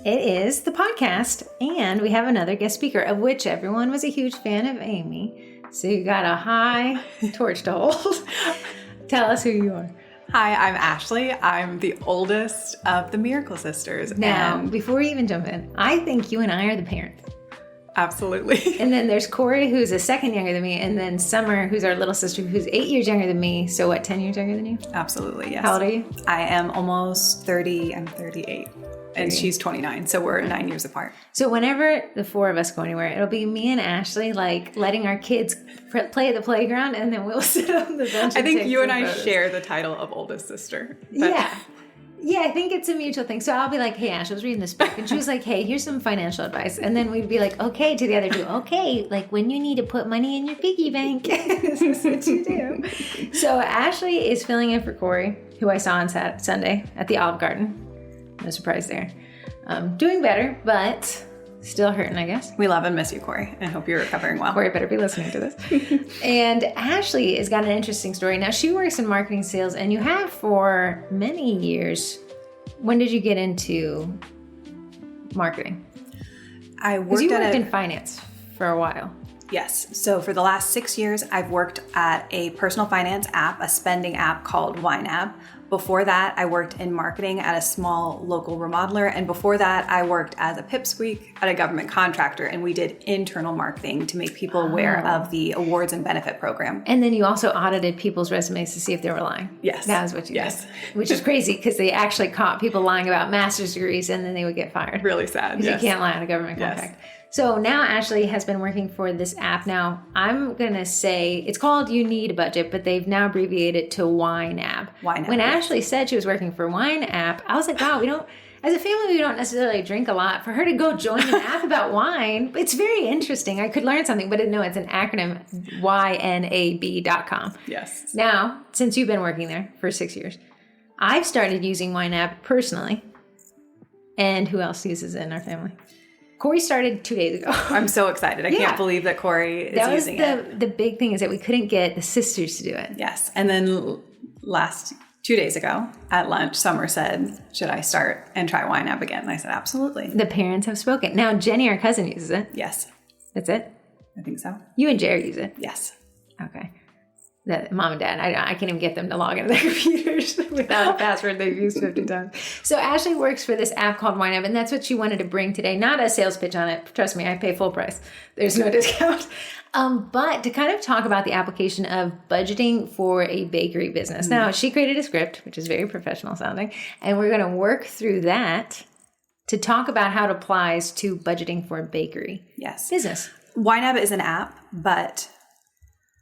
It is the podcast, and we have another guest speaker, of which everyone was a huge fan of Amy. So you got a high torch to hold. Tell us who you are. Hi, I'm Ashley. I'm the oldest of the Miracle Sisters. Now, before we even jump in, I think you and I are the parents. Absolutely. And then there's Corrie, who's a second younger than me, and then Summer, who's our little sister, who's 8 years younger than me. So what, 10 years younger than you? Absolutely, yes. How old are you? I am almost 30. I'm 38. And she's 29, so we're 9 years apart. So whenever the four of us go anywhere, it'll be me and Ashley, like, letting our kids play at the playground, and then we'll sit on the bench. I think you and I share the title of oldest sister. Yeah, I think it's a mutual thing. So I'll be like, hey, Ash, I was reading this book. And she was like, hey, here's some financial advice. And then we'd be like, okay, to the other two. Okay, like when you need to put money in your piggy bank. This is what you do. So Ashley is filling in for Corrie, who I saw on Sunday at the Olive Garden. No surprise there. Doing better, but still hurting, I guess. We love and miss you, Corrie, and hope you're recovering well. Corrie better be listening to this. And Ashley has got an interesting story. Now, she works in marketing sales, and you have for many years. When did you get into marketing? I worked in finance for a while. Yes. So for the last 6 years, I've worked at a personal finance app, a spending app called YNAB. Before that, I worked in marketing at a small local remodeler. And before that, I worked as a pipsqueak at a government contractor. And we did internal marketing to make people aware of the awards and benefit program. And then you also audited people's resumes to see if they were lying. Yes. That was what you did. Which is crazy because they actually caught people lying about master's degrees and then they would get fired. Really sad. Because you can't lie on a government contract. So now Ashley has been working for this app. Now, I'm going to say it's called You Need a Budget, but they've now abbreviated it to YNAB. When Ashley said she was working for YNAB, I was like, wow, as a family, we don't necessarily drink a lot. For her to go join an app about wine, it's very interesting. I could learn something, but no, it's an acronym, YNAB.com. Yes. Now, since you've been working there for 6 years, I've started using YNAB personally. And who else uses it in our family? Corrie started 2 days ago. I'm so excited. I can't believe that Corrie is using it. The big thing is that we couldn't get the sisters to do it. Yes. And then last 2 days ago at lunch, Summer said, should I start and try YNAB again? And I said, absolutely. The parents have spoken. Now, Jenny, our cousin, uses it. Yes. That's it? I think so. You and Jerry use it? Yes. Okay. Mom and Dad, I can't even get them to log into their computers without a password they've used 50 times. So Ashley works for this app called YNAB, and that's what she wanted to bring today. Not a sales pitch on it. Trust me, I pay full price. There's no discount. But to kind of talk about the application of budgeting for a bakery business. Mm-hmm. Now, she created a script, which is very professional sounding, and we're going to work through that to talk about how it applies to budgeting for a bakery business. YNAB is an app, but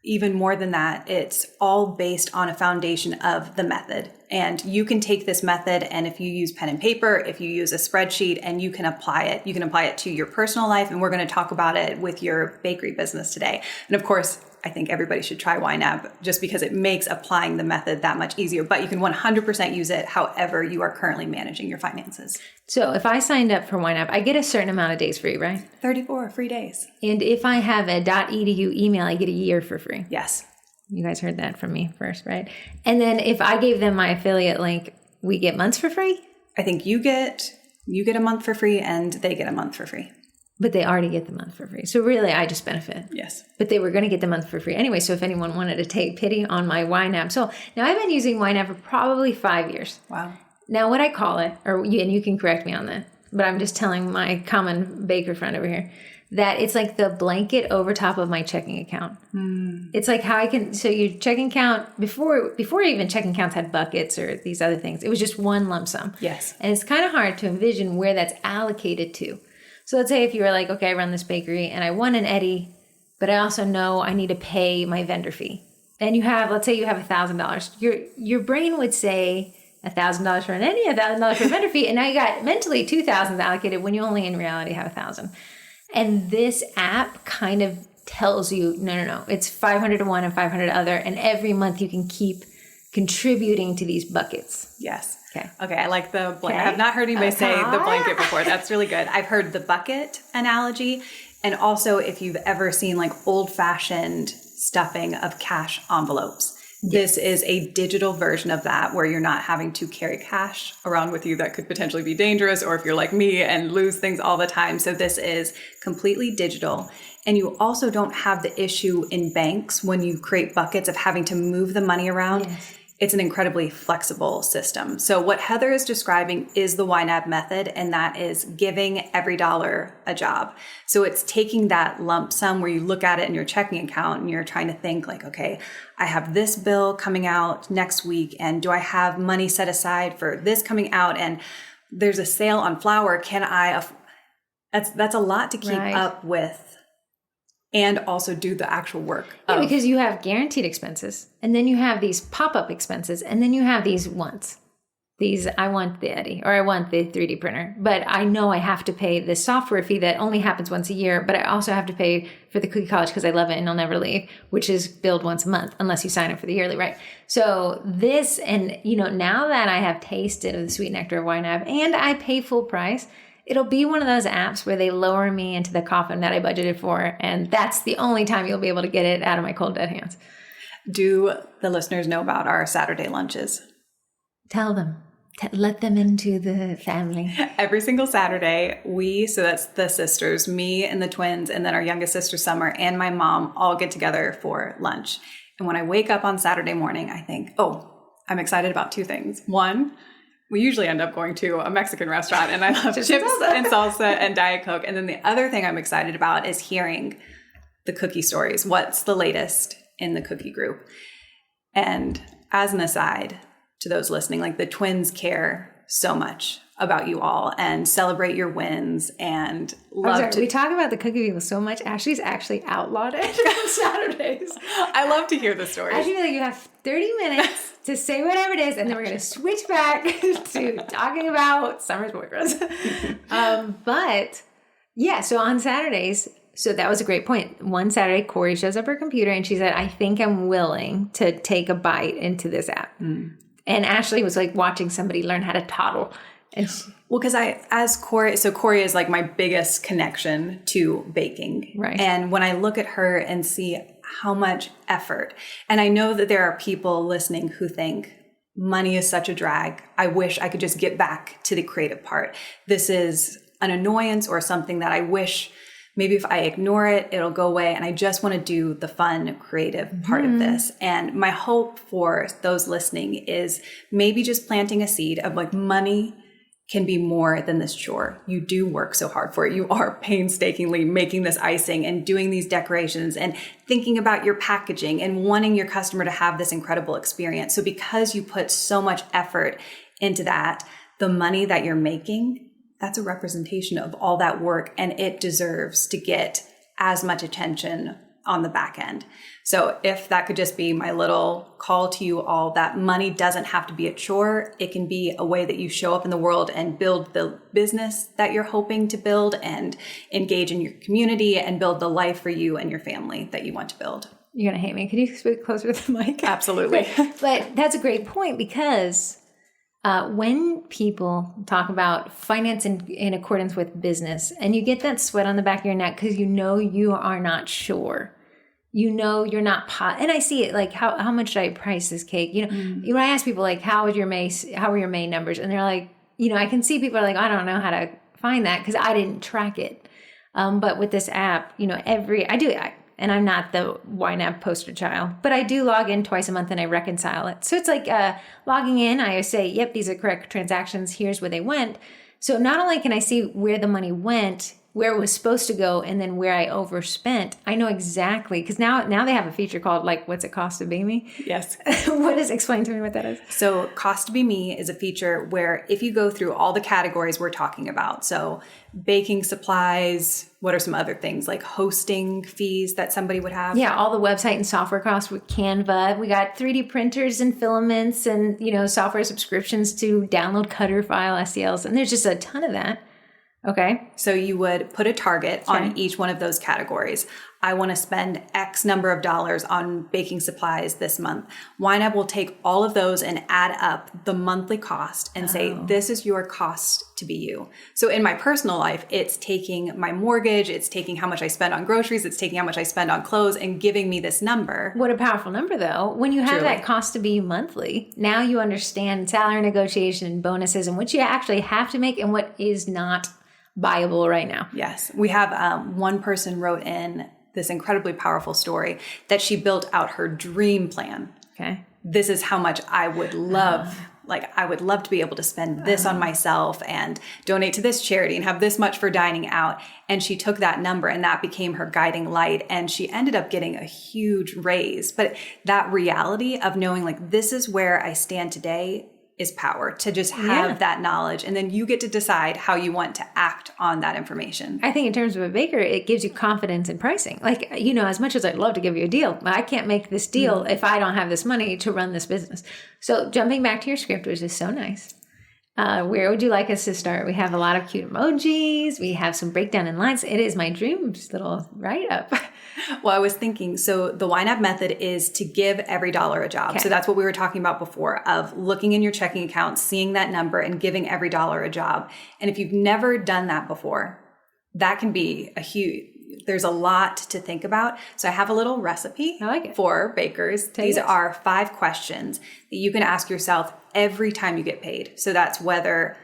even more than that, it's all based on a foundation of the method. And you can take this method, and if you use pen and paper, if you use a spreadsheet, and you can apply it. You can apply it to your personal life, and we're going to talk about it with your bakery business today. And of course, I think everybody should try YNAB just because it makes applying the method that much easier. But you can 100% use it however you are currently managing your finances. So if I signed up for YNAB, I get a certain amount of days free, right? 34 free days. And if I have a .edu email, I get a year for free. Yes. You guys heard that from me first, right? And then if I gave them my affiliate link, we get months for free? I think you get a month for free and they get a month for free. But they already get the month for free. So really, I just benefit. Yes. But they were going to get the month for free anyway. So if anyone wanted to take pity on my YNAB. So now I've been using YNAB for probably 5 years. Wow. Now what I call it, and you can correct me on that, but I'm just telling my common baker friend over here that it's like the blanket over top of my checking account. Mm. It's like how so your checking account, before even checking accounts had buckets or these other things, it was just one lump sum. Yes. And it's kind of hard to envision where that's allocated to. So let's say if you were like, okay, I run this bakery and I want an Eddie, but I also know I need to pay my vendor fee. And let's say you have $1,000. Your brain would say $1,000 for an Eddie, $1,000 for a vendor fee, and now you got mentally $2,000 allocated when you only in reality have $1,000. And this app kind of tells you, no, it's 500 to one and 500 to other, and every month you can keep contributing to these buckets. Yes. Okay, I like the blanket. I have not heard anybody say the blanket before. That's really good. I've heard the bucket analogy. And also if you've ever seen like old-fashioned stuffing of cash envelopes. This is a digital version of that where you're not having to carry cash around with you that could potentially be dangerous, or if you're like me and lose things all the time. So this is completely digital. And you also don't have the issue in banks when you create buckets of having to move the money around. Yes. It's an incredibly flexible system. So what Heather is describing is the YNAB method, and that is giving every dollar a job. So it's taking that lump sum where you look at it in your checking account and you're trying to think like, okay, I have this bill coming out next week, and do I have money set aside for this coming out? And there's a sale on flour. Can I, that's a lot to keep up with. And also do the actual work. Yeah, because you have guaranteed expenses, and then you have these pop-up expenses, and then you have these wants. These, I want the Eddie, or I want the 3D printer, but I know I have to pay the software fee that only happens once a year, but I also have to pay for the Cookie College because I love it and I'll never leave, which is billed once a month, unless you sign up for the yearly, right? So this, and now that I have tasted of the sweet nectar of YNAB and I pay full price, it'll be one of those apps where they lower me into the coffin that I budgeted for. And that's the only time you'll be able to get it out of my cold, dead hands. Do the listeners know about our Saturday lunches? Tell them. Let them into the family. Every single Saturday, so that's the sisters, me and the twins, and then our youngest sister, Summer, and my mom all get together for lunch. And when I wake up on Saturday morning, I think, I'm excited about two things. One, we usually end up going to a Mexican restaurant, and I love chips and salsa and Diet Coke. And then the other thing I'm excited about is hearing the cookie stories. What's the latest in the cookie group? And as an aside to those listening, like the twins care so much about you all and celebrate your wins and love to. We talk about the cookie people so much. Ashley's actually outlawed it on Saturdays. I love to hear the stories. Ashley, like, you have 30 minutes to say whatever it is, and then we're going to switch back to talking about Summer's boyfriends. But yeah, so on Saturdays, so that was a great point. One Saturday, Corrie shows up her computer and she said, I think I'm willing to take a bite into this app. And Ashley was like watching somebody learn how to toddle. And well, because Corrie is like my biggest connection to baking. Right. And when I look at her and see how much effort, and I know that there are people listening who think money is such a drag. I wish I could just get back to the creative part. This is an annoyance or something that I wish maybe if I ignore it, it'll go away. And I just want to do the fun, creative part of this. And my hope for those listening is maybe just planting a seed of like money can be more than this chore. You do work so hard for it. You are painstakingly making this icing and doing these decorations and thinking about your packaging and wanting your customer to have this incredible experience. So because you put so much effort into that, the money that you're making, that's a representation of all that work, and it deserves to get as much attention on the back end. So if that could just be my little call to you all, that money doesn't have to be a chore. It can be a way that you show up in the world and build the business that you're hoping to build and engage in your community and build the life for you and your family that you want to build. You're going to hate me. Can you speak closer to the mic? Absolutely. But that's a great point, because when people talk about finance in accordance with business, and you get that sweat on the back of your neck because you know you are not sure. You know you're not and I see it like how much should I price this cake? When I ask people like how were your May numbers, and they're like, I can see people are like, I don't know how to find that because I didn't track it. But with this app, and I'm not the YNAB poster child, but I do log in twice a month and I reconcile it. So it's like logging in, I say, yep, these are correct transactions. Here's where they went. So not only can I see where the money went, where it was supposed to go, and then where I overspent, I know exactly, because now they have a feature called like, what's it cost to be me? Yes. Explain to me what that is. So cost to be me is a feature where if you go through all the categories we're talking about, so baking supplies, what are some other things like hosting fees that somebody would have? Yeah, all the website and software costs with Canva. We got 3D printers and filaments and, software subscriptions to download Cutter file STLs. And there's just a ton of that. Okay. So you would put a target on each one of those categories. I want to spend X number of dollars on baking supplies this month. YNAB will take all of those and add up the monthly cost and say, this is your cost to be you. So in my personal life, it's taking my mortgage, it's taking how much I spend on groceries, it's taking how much I spend on clothes and giving me this number. What a powerful number though. When you have that cost to be you monthly, now you understand salary negotiation and bonuses and what you actually have to make and what is not viable right now. Yes. We have one person wrote in this incredibly powerful story that she built out her dream plan. Okay. This is how much I would love, I would love to be able to spend this on myself and donate to this charity and have this much for dining out. And she took that number and that became her guiding light. And she ended up getting a huge raise. But that reality of knowing this is where I stand today is power, to just have that knowledge. And then you get to decide how you want to act on that information. I think in terms of a baker, it gives you confidence in pricing. As much as I'd love to give you a deal, I can't make this deal if I don't have this money to run this business. So jumping back to your script, which is so nice. Where would you like us to start? We have a lot of cute emojis. We have some breakdown in lines. It is my dream little write-up. Well, I was thinking, so the YNAB method is to give every dollar a job. Okay. So that's what we were talking about before, of looking in your checking account, seeing that number and giving every dollar a job. And if you've never done that before, that can be there's a lot to think about. So I have a little recipe for bakers. These are 5 questions that you can ask yourself every time you get paid. So that's whether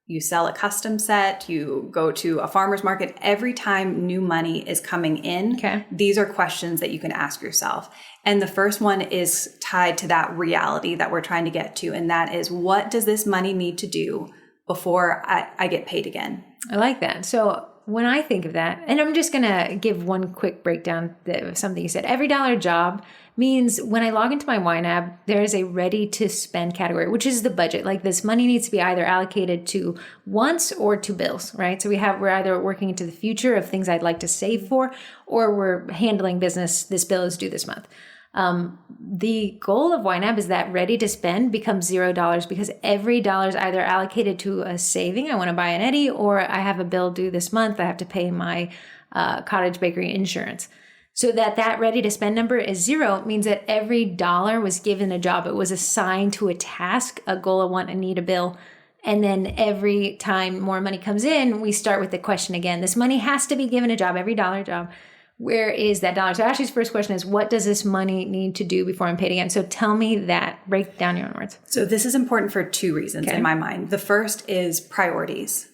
you sell a custom set, you go to a farmer's market, every time new money is coming in, these are questions that you can ask yourself. And the first one is tied to that reality that we're trying to get to. And that is, what does this money need to do before I get paid again? I like that. So when I think of that, and I'm just going to give one quick breakdown of something you said, every dollar job means when I log into my YNAB, there is a ready to spend category, which is the budget. This money needs to be either allocated to wants or to bills, right? So we're either working into the future of things I'd like to save for, or we're handling business. This bill is due this month. The goal of YNAB is that ready to spend becomes $0 because every dollar is either allocated to a saving. I want to buy an Eddie, or I have a bill due this month. I have to pay my cottage bakery insurance. So that ready to spend number is 0 means that every dollar was given a job. It was assigned to a task, a goal, a want, a need, a bill. And then every time more money comes in, we start with the question again. This money has to be given a job, every dollar job. Where is that dollar? So Ashley's first question is, what does this money need to do before I'm paid again? So tell me that. Break down your own words. So this is important for 2 reasons in my mind. The first is priorities.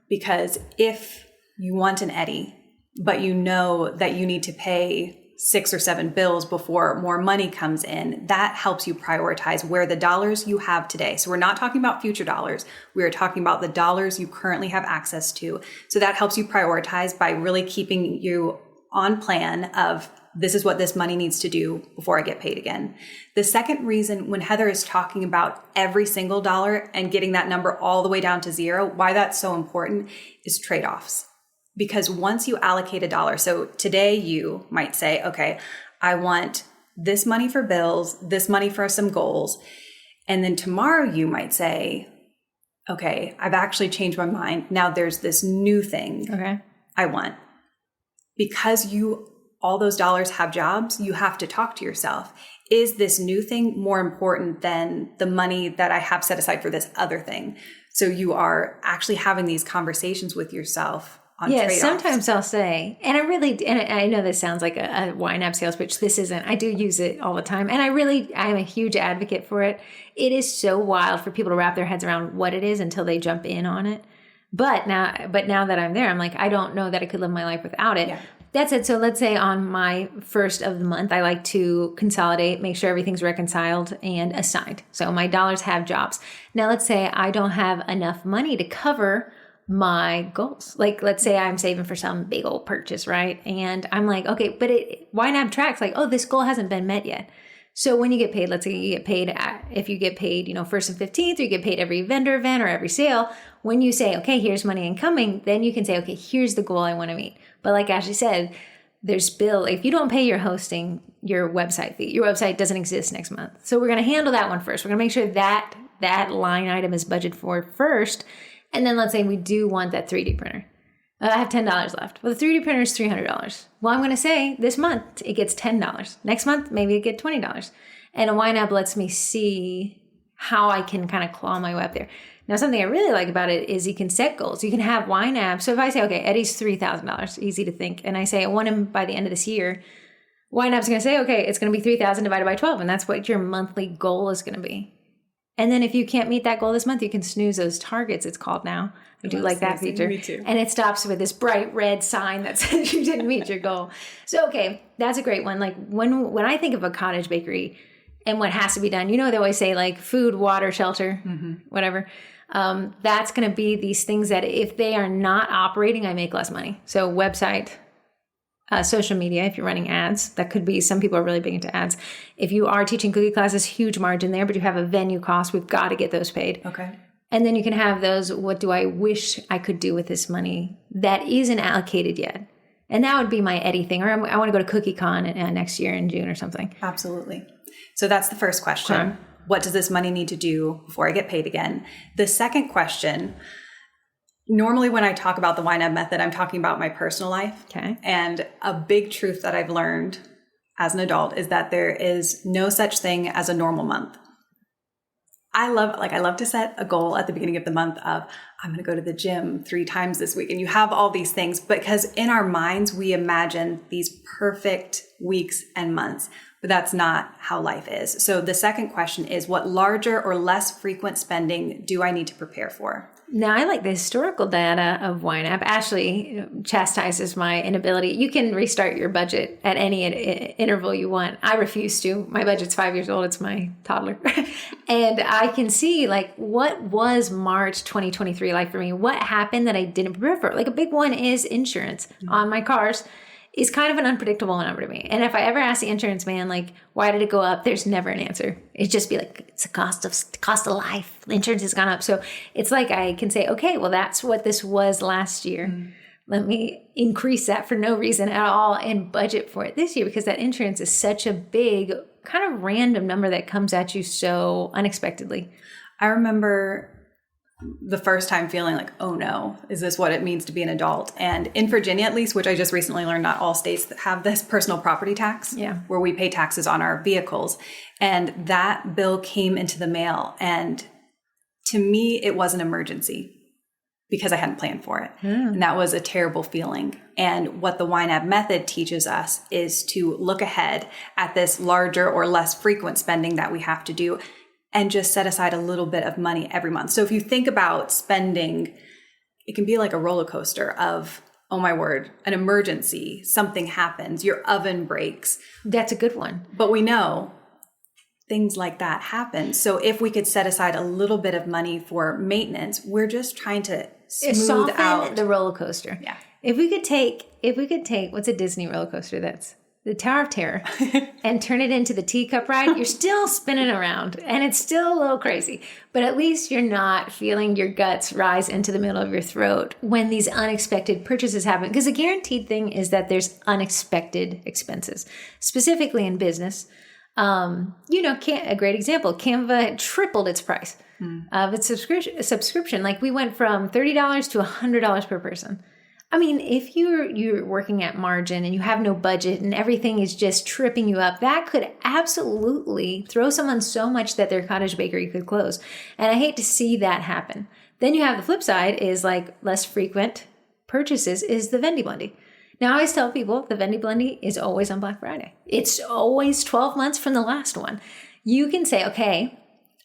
Because if you want an Eddie, but you know that you need to pay 6 or 7 bills before more money comes in, that helps you prioritize where the dollars you have today. So we're not talking about future dollars. We are talking about the dollars you currently have access to. So that helps you prioritize by really keeping you on plan of, this is what this money needs to do before I get paid again. The second reason, when Heather is talking about every single dollar and getting that number all the way down to 0, why that's so important is trade-offs. Because once you allocate a dollar, so today you might say, okay, I want this money for bills, this money for some goals. And then tomorrow you might say, okay, I've actually changed my mind. Now there's this new thing I want. Because all those dollars have jobs, you have to talk to yourself. Is this new thing more important than the money that I have set aside for this other thing? So you are actually having these conversations with yourself on trade-offs. Sometimes I'll say, and I know this sounds like a YNAB sales pitch. This isn't. I do use it all the time. And I'm a huge advocate for it. It is so wild for people to wrap their heads around what it is until they jump in on it. But now that I'm there, I'm like, I don't know that I could live my life without it. Yeah. That's it. So let's say on my first of the month, I like to consolidate, make sure everything's reconciled and assigned. So my dollars have jobs. Now let's say I don't have enough money to cover my goals. Let's say I'm saving for some big old purchase, right? And I'm like, okay, but YNAB tracks this goal hasn't been met yet. So when you get paid, let's say you get paid, if you get paid, 1st and 15th, or you get paid every vendor event or every sale, when you say, okay, here's money incoming, then you can say, okay, here's the goal I want to meet. But like Ashley said, there's bill. If you don't pay your hosting, your website fee, your website doesn't exist next month. So we're going to handle that one first. We're going to make sure that line item is budgeted for first. And then let's say we do want that 3D printer. I have $10 left. Well, the 3D printer is $300. Well, I'm going to say this month it gets $10. Next month, maybe it gets $20. And a YNAB lets me see how I can kind of claw my way up there. Now, something I really like about it is you can set goals. You can have YNAB. So if I say, okay, Eddie's $3,000, easy to think. And I say I want him by the end of this year. YNAB's going to say, okay, it's going to be 3,000 divided by 12. And that's what your monthly goal is going to be. And then if you can't meet that goal this month, you can snooze those targets, it's called now. I do like that feature. Me too. And it stops with this bright red sign that says you didn't meet your goal. So, okay, that's a great one. Like when I think of a cottage bakery and what has to be done, they always say like food, water, shelter, whatever. That's going to be these things that if they are not operating, I make less money. So website, social media, if you're running ads, that could be, some people are really big into ads. If you are teaching cookie classes, huge margin there, but you have a venue cost, we've got to get those paid. Okay. And then you can have those, what do I wish I could do with this money that isn't allocated yet? And that would be my Eddie thing. Or I want to go to CookieCon next year in June or something. Absolutely. So that's the first question. Okay. What does this money need to do before I get paid again? The second question, normally when I talk about the YNAB method, I'm talking about my personal life. Okay. And a big truth that I've learned as an adult is that there is no such thing as a normal month. I love to set a goal at the beginning of the month of, I'm going to go to the gym 3 times this week. And you have all these things because in our minds, we imagine these perfect weeks and months, but that's not how life is. So the second question is, what larger or less frequent spending do I need to prepare for? Now, I like the historical data of YNAB. Ashley chastises my inability. You can restart your budget at any interval you want. I refuse to. My budget's 5 years old. It's my toddler. And I can see, like, what was March 2023 like for me? What happened that I didn't prepare for? Like, a big one is insurance on my cars. Is kind of an unpredictable number to me. And if I ever ask the insurance man, like, why did it go up? There's never an answer. It'd just be like, it's the cost of life. Insurance has gone up. So it's like I can say, okay, well, that's what this was last year. Let me increase that for no reason at all and budget for it this year, because that insurance is such a big kind of random number that comes at you so unexpectedly. I remember the first time feeling like, oh no, is this what it means to be an adult? And in Virginia, at least, which I just recently learned, not all states have this personal property tax, where we pay taxes on our vehicles. And that bill came into the mail. And to me, it was an emergency because I hadn't planned for it. And that was a terrible feeling. And what the YNAB method teaches us is to look ahead at this larger or less frequent spending that we have to do and just set aside a little bit of money every month. So if you think about spending, it can be like a roller coaster of, oh my word, an emergency, something happens, your oven breaks. That's a good one. But we know things like that happen. So if we could set aside a little bit of money for maintenance, we're just trying to smooth out the roller coaster. Yeah. If we could take, what's a Disney roller coaster that's the Tower of Terror and turn it into the teacup ride, you're still spinning around and it's still a little crazy, but at least you're not feeling your guts rise into the middle of your throat when these unexpected purchases happen. Because a guaranteed thing is that there's unexpected expenses, specifically in business. A great example, Canva tripled its price of its subscription. Like we went from $30 to $100 per person. I mean, if you're working at margin and you have no budget and everything is just tripping you up, that could absolutely throw someone so much that their cottage bakery could close. And I hate to see that happen. Then you have the flip side is like less frequent purchases is the Vendy Blendy. Now, I always tell people the Vendy Blendy is always on Black Friday. It's always 12 months from the last one. You can say, okay,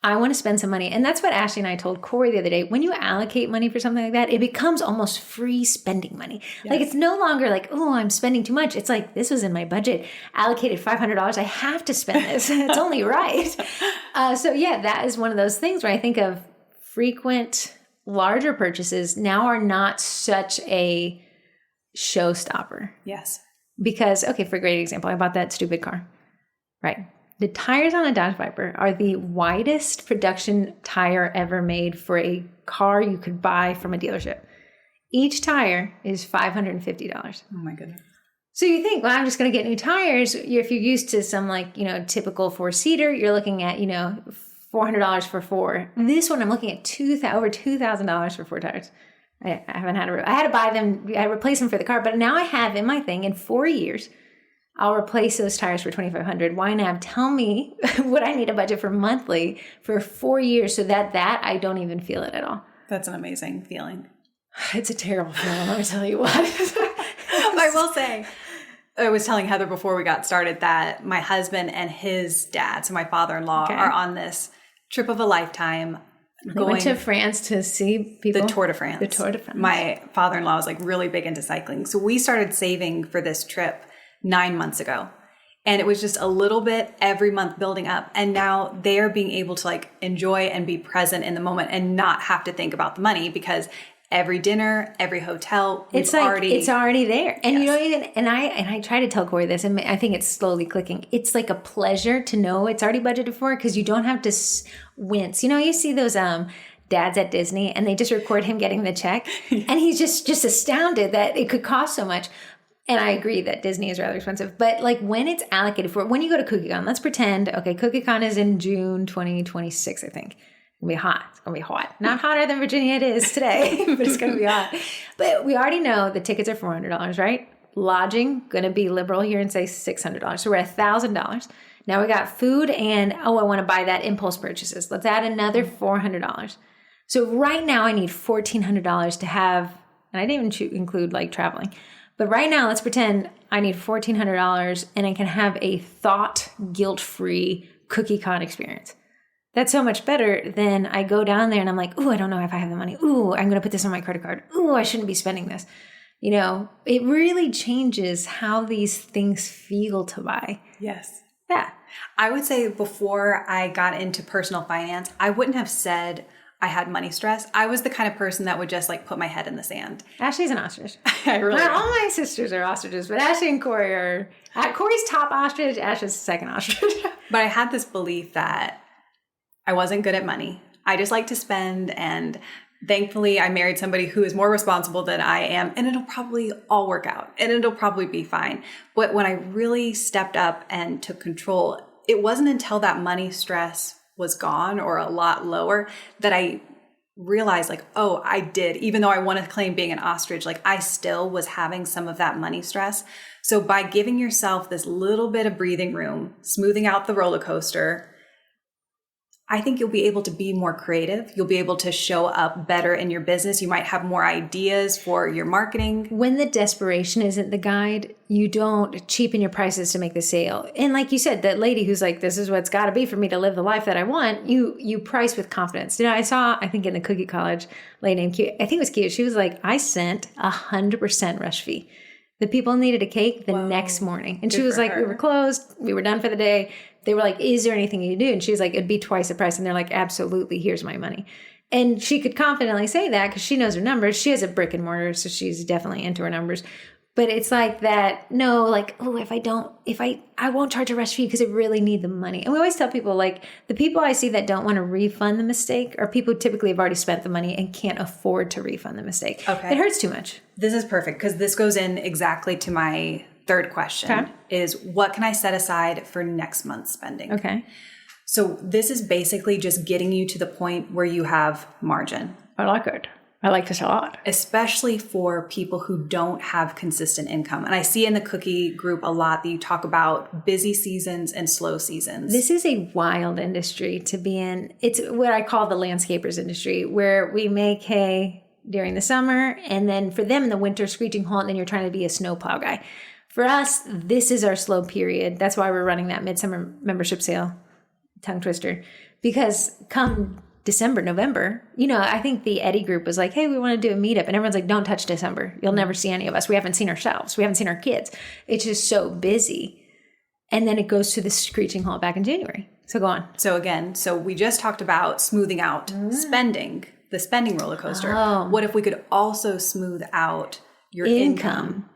I want to spend some money. And that's what Ashley and I told Corrie the other day. When you allocate money for something like that, it becomes almost free spending money. Yes. Like it's no longer like, oh, I'm spending too much. It's like, this was in my budget, allocated $500. I have to spend this. It's only right. So yeah, that is one of those things where I think of frequent, larger purchases now are not such a showstopper. Yes. Because, okay, for a great example, I bought that stupid car. Right. The tires on a Dodge Viper are the widest production tire ever made for a car you could buy from a dealership. Each tire is $550. Oh my goodness. So you think, well, I'm just going to get new tires. If you're used to some typical 4-seater, you're looking at, $400 for 4. This one I'm looking at over $2,000 for 4 tires. I haven't had I had to buy them. I replaced them for the car, but now I have in my thing in 4 years, I'll replace those tires for $2,500. YNAB, tell me what I need to budget for monthly for 4 years so that I don't even feel it at all. That's an amazing feeling. It's a terrible feeling, let me tell you what. I will say, I was telling Heather before we got started that my husband and his dad, so my father-in-law, are on this trip of a lifetime. They went to France to see people. The Tour de France. The Tour de France. My father-in-law is like really big into cycling. So we started saving for this trip 9 months ago. And it was just a little bit every month building up. And now they are being able to like enjoy and be present in the moment and not have to think about the money because every dinner, every hotel, it's already there. And you don't even, and I try to tell Corrie this, and I think it's slowly clicking. It's like a pleasure to know it's already budgeted for because you don't have to wince. You know, you see those dads at Disney and they just record him getting the check and he's just astounded that it could cost so much. And I agree that Disney is rather expensive, but like when it's allocated for, when you go to CookieCon, let's pretend, okay, CookieCon is in June 2026, I think. It's going to be hot. It's going to be hot. Not hotter than Virginia it is today, but it's going to be hot. But we already know the tickets are $400, right? Lodging, going to be liberal here and say $600. So we're at $1,000. Now we got food and, I want to buy that impulse purchases. Let's add another $400. So right now I need $1,400 to have, and I didn't even include like traveling. But right now, let's pretend I need $1,400 and I can have a thought guilt-free CookieCon experience. That's so much better than I go down there and I'm like, ooh, I don't know if I have the money. Ooh, I'm going to put this on my credit card. Ooh, I shouldn't be spending this. You know, it really changes how these things feel to buy. Yes. Yeah. I would say before I got into personal finance, I wouldn't have said I had money stress. I was the kind of person that would just like put my head in the sand. Ashley's an ostrich. I really Not all my sisters are ostriches, but Ashley and Corrie are, Corey's top ostrich, Ashley's second ostrich. But I had this belief that I wasn't good at money. I just like to spend, and thankfully I married somebody who is more responsible than I am, and it'll probably all work out and it'll probably be fine. But when I really stepped up and took control, it wasn't until that money stress was gone or a lot lower that I realized like, oh, I did, even though I want to claim being an ostrich, like I still was having some of that money stress. So by giving yourself this little bit of breathing room, smoothing out the roller coaster, I think you'll be able to be more creative. You'll be able to show up better in your business. You might have more ideas for your marketing. When the desperation isn't the guide, you don't cheapen your prices to make the sale. And like you said, that lady who's like, this is what's got to be for me to live the life that I want, you price with confidence. You know, I think in the cookie college, lady named Q, I think it was cute. She was like, I sent 100% rush fee. The people needed a cake the next morning. And she was like, we were closed. We were done for the day. They were like, is there anything you can do? And she was like, it'd be twice the price. And they're like, absolutely, here's my money. And she could confidently say that because she knows her numbers. She has a brick and mortar, so she's definitely into her numbers. But it's like that, no, like, oh, I won't charge a rush fee because I really need the money. And we always tell people, like, the people I see that don't want to refund the mistake are people who typically have already spent the money and can't afford to refund the mistake. Okay. It hurts too much. This is perfect because this goes in exactly to my third question is what can I set aside for next month's spending? Okay. So this is basically just getting you to the point where you have margin. I like it. I like this a lot. Especially for people who don't have consistent income. And I see in the cookie group a lot that you talk about busy seasons and slow seasons. This is a wild industry to be in. It's what I call the landscapers industry, where we make hay during the summer and then for them in the winter screeching halt, and then you're trying to be a snowplow guy. For us, this is our slow period. That's why we're running that midsummer membership sale, tongue twister, because come December, November, you know, I think the Eddie group was like, hey, we want to do a meetup. And everyone's like, don't touch December. You'll never see any of us. We haven't seen ourselves. We haven't seen our kids. It's just so busy. And then it goes to the screeching halt back in January. So go on. So again, we just talked about smoothing out spending, the spending roller coaster. Oh. What if we could also smooth out your income?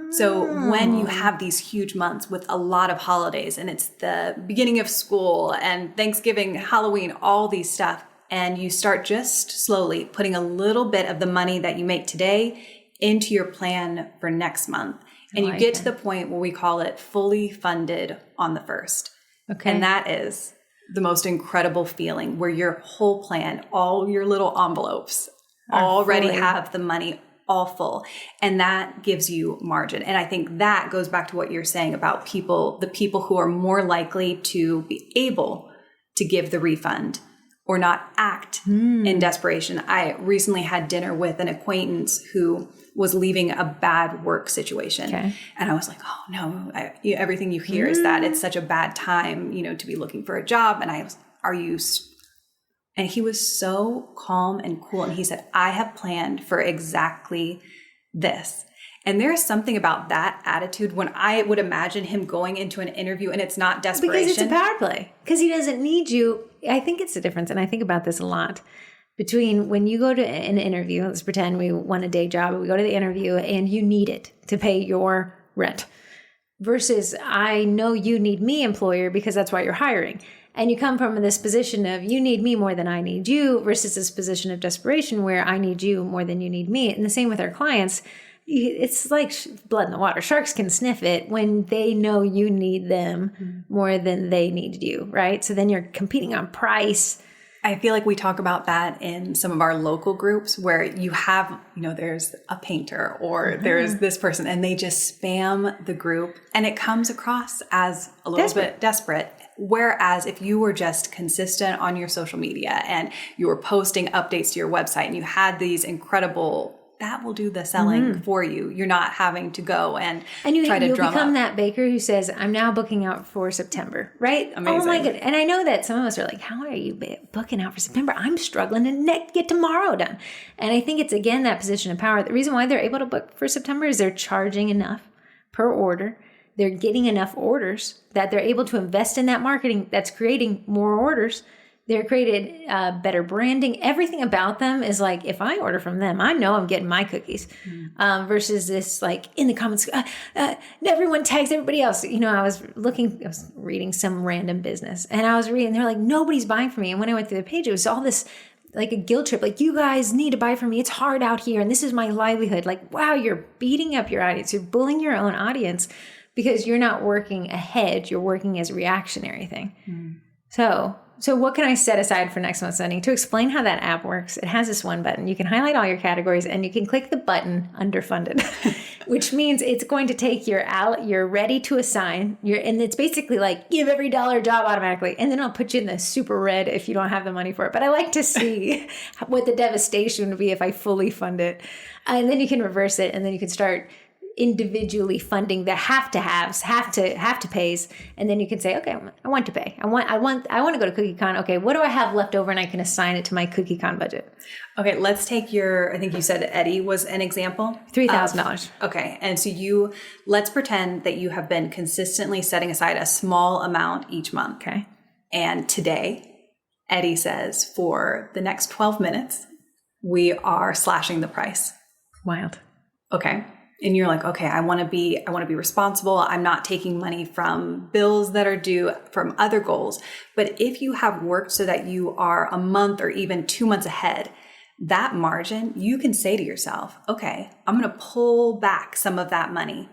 So when you have these huge months with a lot of holidays and it's the beginning of school and Thanksgiving, Halloween, all these stuff, and you start just slowly putting a little bit of the money that you make today into your plan for next month. And you get to the point where we call it fully funded on the first. Okay. And that is the most incredible feeling where your whole plan, all your little envelopes already fully. have the money all full. And that gives you margin. And I think that goes back to what you're saying about the people who are more likely to be able to give the refund or not act in desperation. I recently had dinner with an acquaintance who was leaving a bad work situation. Okay. And I was like, oh no, everything you hear is that it's such a bad time, to be looking for a job. And and he was so calm and cool. And he said, I have planned for exactly this. And there's something about that attitude when I would imagine him going into an interview and it's not desperation. Because it's a power play. Because he doesn't need you. I think it's the difference, and I think about this a lot, between when you go to an interview, let's pretend we want a day job, and we go to the interview and you need it to pay your rent, versus I know you need me, employer, because that's why you're hiring. And you come from this position of you need me more than I need you versus this position of desperation where I need you more than you need me. And the same with our clients. It's like blood in the water. Sharks can sniff it when they know you need them more than they need you, right? So then you're competing on price. I feel like we talk about that in some of our local groups where you have, there's a painter or there's this person and they just spam the group and it comes across as a little bit desperate. Whereas if you were just consistent on your social media and you were posting updates to your website and you had these that will do the selling for you. You're not having to go and try to drum up. Become that baker who says, I'm now booking out for September, right? Amazing. Oh my God. And I know that some of us are like, how are you booking out for September? I'm struggling to get tomorrow done. And I think it's, again, that position of power. The reason why they're able to book for September is they're charging enough per order. They're getting enough orders that they're able to invest in that marketing that's creating more orders. They're created better branding. Everything about them is like, if I order from them, I know I'm getting my cookies. Versus this, like, in the comments, everyone tags everybody else. I was reading some random business, and I was reading, they're like, nobody's buying from me. And when I went through the page, it was all this, like a guilt trip. Like, you guys need to buy from me. It's hard out here, and this is my livelihood. Like, wow, you're beating up your audience. You're bullying your own audience because you're not working ahead. You're working as a reactionary thing. So what can I set aside for next month's sending? To explain how that app works, it has this one button. You can highlight all your categories and you can click the button underfunded, which means it's going to take your ready to assign, and it's basically like give every dollar a job automatically. And then I'll put you in the super red if you don't have the money for it. But I like to see what the devastation would be if I fully fund it. And then you can reverse it, and then you can start individually funding the have to pays, and then you can say, okay, I want to pay. I want to go to CookieCon. Okay, what do I have left over, and I can assign it to my CookieCon budget. Okay, let's take I think you said Eddie was an example. $3,000. Okay, and so let's pretend that you have been consistently setting aside a small amount each month. Okay. And today, Eddie says for the next 12 minutes, we are slashing the price. Wild. Okay. And you're like, okay, I want to be responsible. I'm not taking money from bills that are due, from other goals. But if you have worked so that you are a month or even 2 months ahead, that margin, you can say to yourself, okay, I'm going to pull back some of that money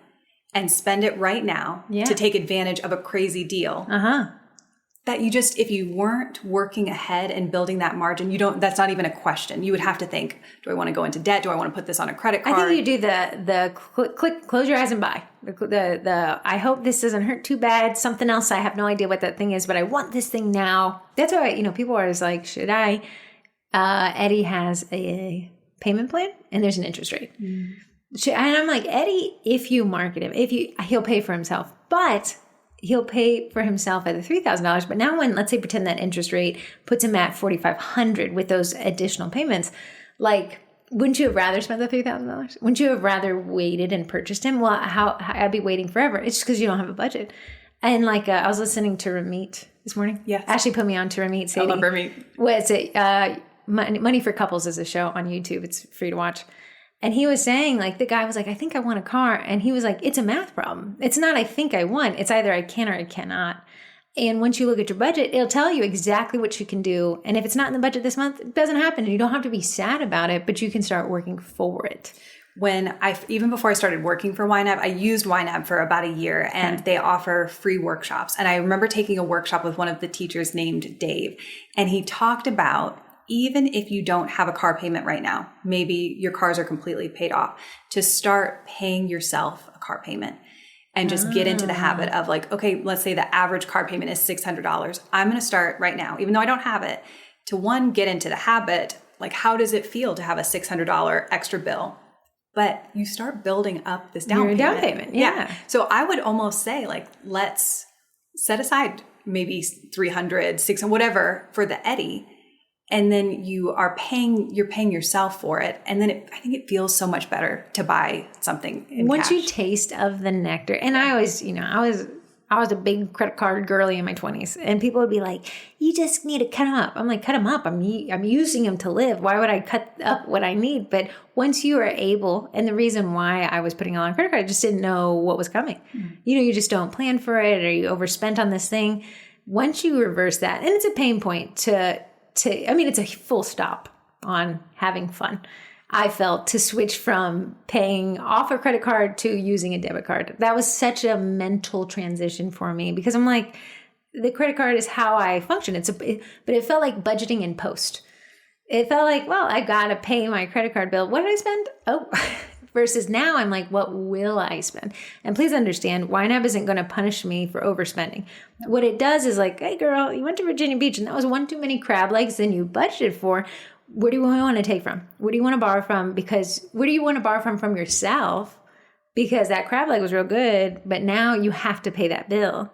and spend it right now to take advantage of a crazy deal. That if you weren't working ahead and building that margin, that's not even a question. You would have to think, do I want to go into debt? Do I want to put this on a credit card? I think you do the click, close your eyes and buy. The I hope this doesn't hurt too bad. Something else, I have no idea what that thing is, but I want this thing now. That's why, people are always like, should I? Eddie has a payment plan and there's an interest rate. And I'm like, Eddie, if you market him, he'll pay for himself, but he'll pay for himself at the $3,000. But now let's say pretend that interest rate puts him at $4,500 with those additional payments, like, wouldn't you have rather spent the $3,000? Wouldn't you have rather waited and purchased him? Well, I'd be waiting forever. It's just because you don't have a budget. And I was listening to Ramit this morning. Yes. Ashley put me on to Ramit. Sadie. I love Ramit. What is it? Money for Couples is a show on YouTube. It's free to watch. And he was saying, the guy was like, I think I want a car. And he was like, it's a math problem. It's not I think I want. It's either I can or I cannot. And once you look at your budget, it'll tell you exactly what you can do. And if it's not in the budget this month, it doesn't happen. And you don't have to be sad about it, but you can start working for it. Even before I started working for YNAB, I used YNAB for about a year, and they offer free workshops. And I remember taking a workshop with one of the teachers named Dave, and he talked about even if you don't have a car payment right now, maybe your cars are completely paid off, to start paying yourself a car payment and just get into the habit of like, okay, let's say the average car payment is $600. I'm going to start right now, even though I don't have it, to one, get into the habit. Like, how does it feel to have a $600 extra bill? But you start building up this down payment. Down payment, yeah. So I would almost say, like, let's set aside maybe 300, 600, whatever for the Eddie. And then you're paying yourself for it. And then I think it feels so much better to buy something in Once cash. you taste of the nectar, and I always, I was a big credit card girly in my 20s, and people would be like, you just need to cut them up. I'm like, cut them up. I'm using them to live. Why would I cut up what I need? But once you are able, and the reason why I was putting a lot on credit card, I just didn't know what was coming. You just don't plan for it, or you overspent on this thing. Once you reverse that, and it's a pain point it's a full stop on having fun. I felt to switch from paying off a credit card to using a debit card. That was such a mental transition for me because I'm like, the credit card is how I function. But it felt like budgeting in post. It felt like, well, I got to pay my credit card bill. What did I spend? Oh, versus now I'm like, what will I spend? And please understand, YNAB isn't going to punish me for overspending. What it does is like, hey girl, you went to Virginia Beach and that was one too many crab legs than you budgeted for. Where do you want to take from? Where do you want to borrow from? Because where do you want to borrow from yourself? Because that crab leg was real good, but now you have to pay that bill.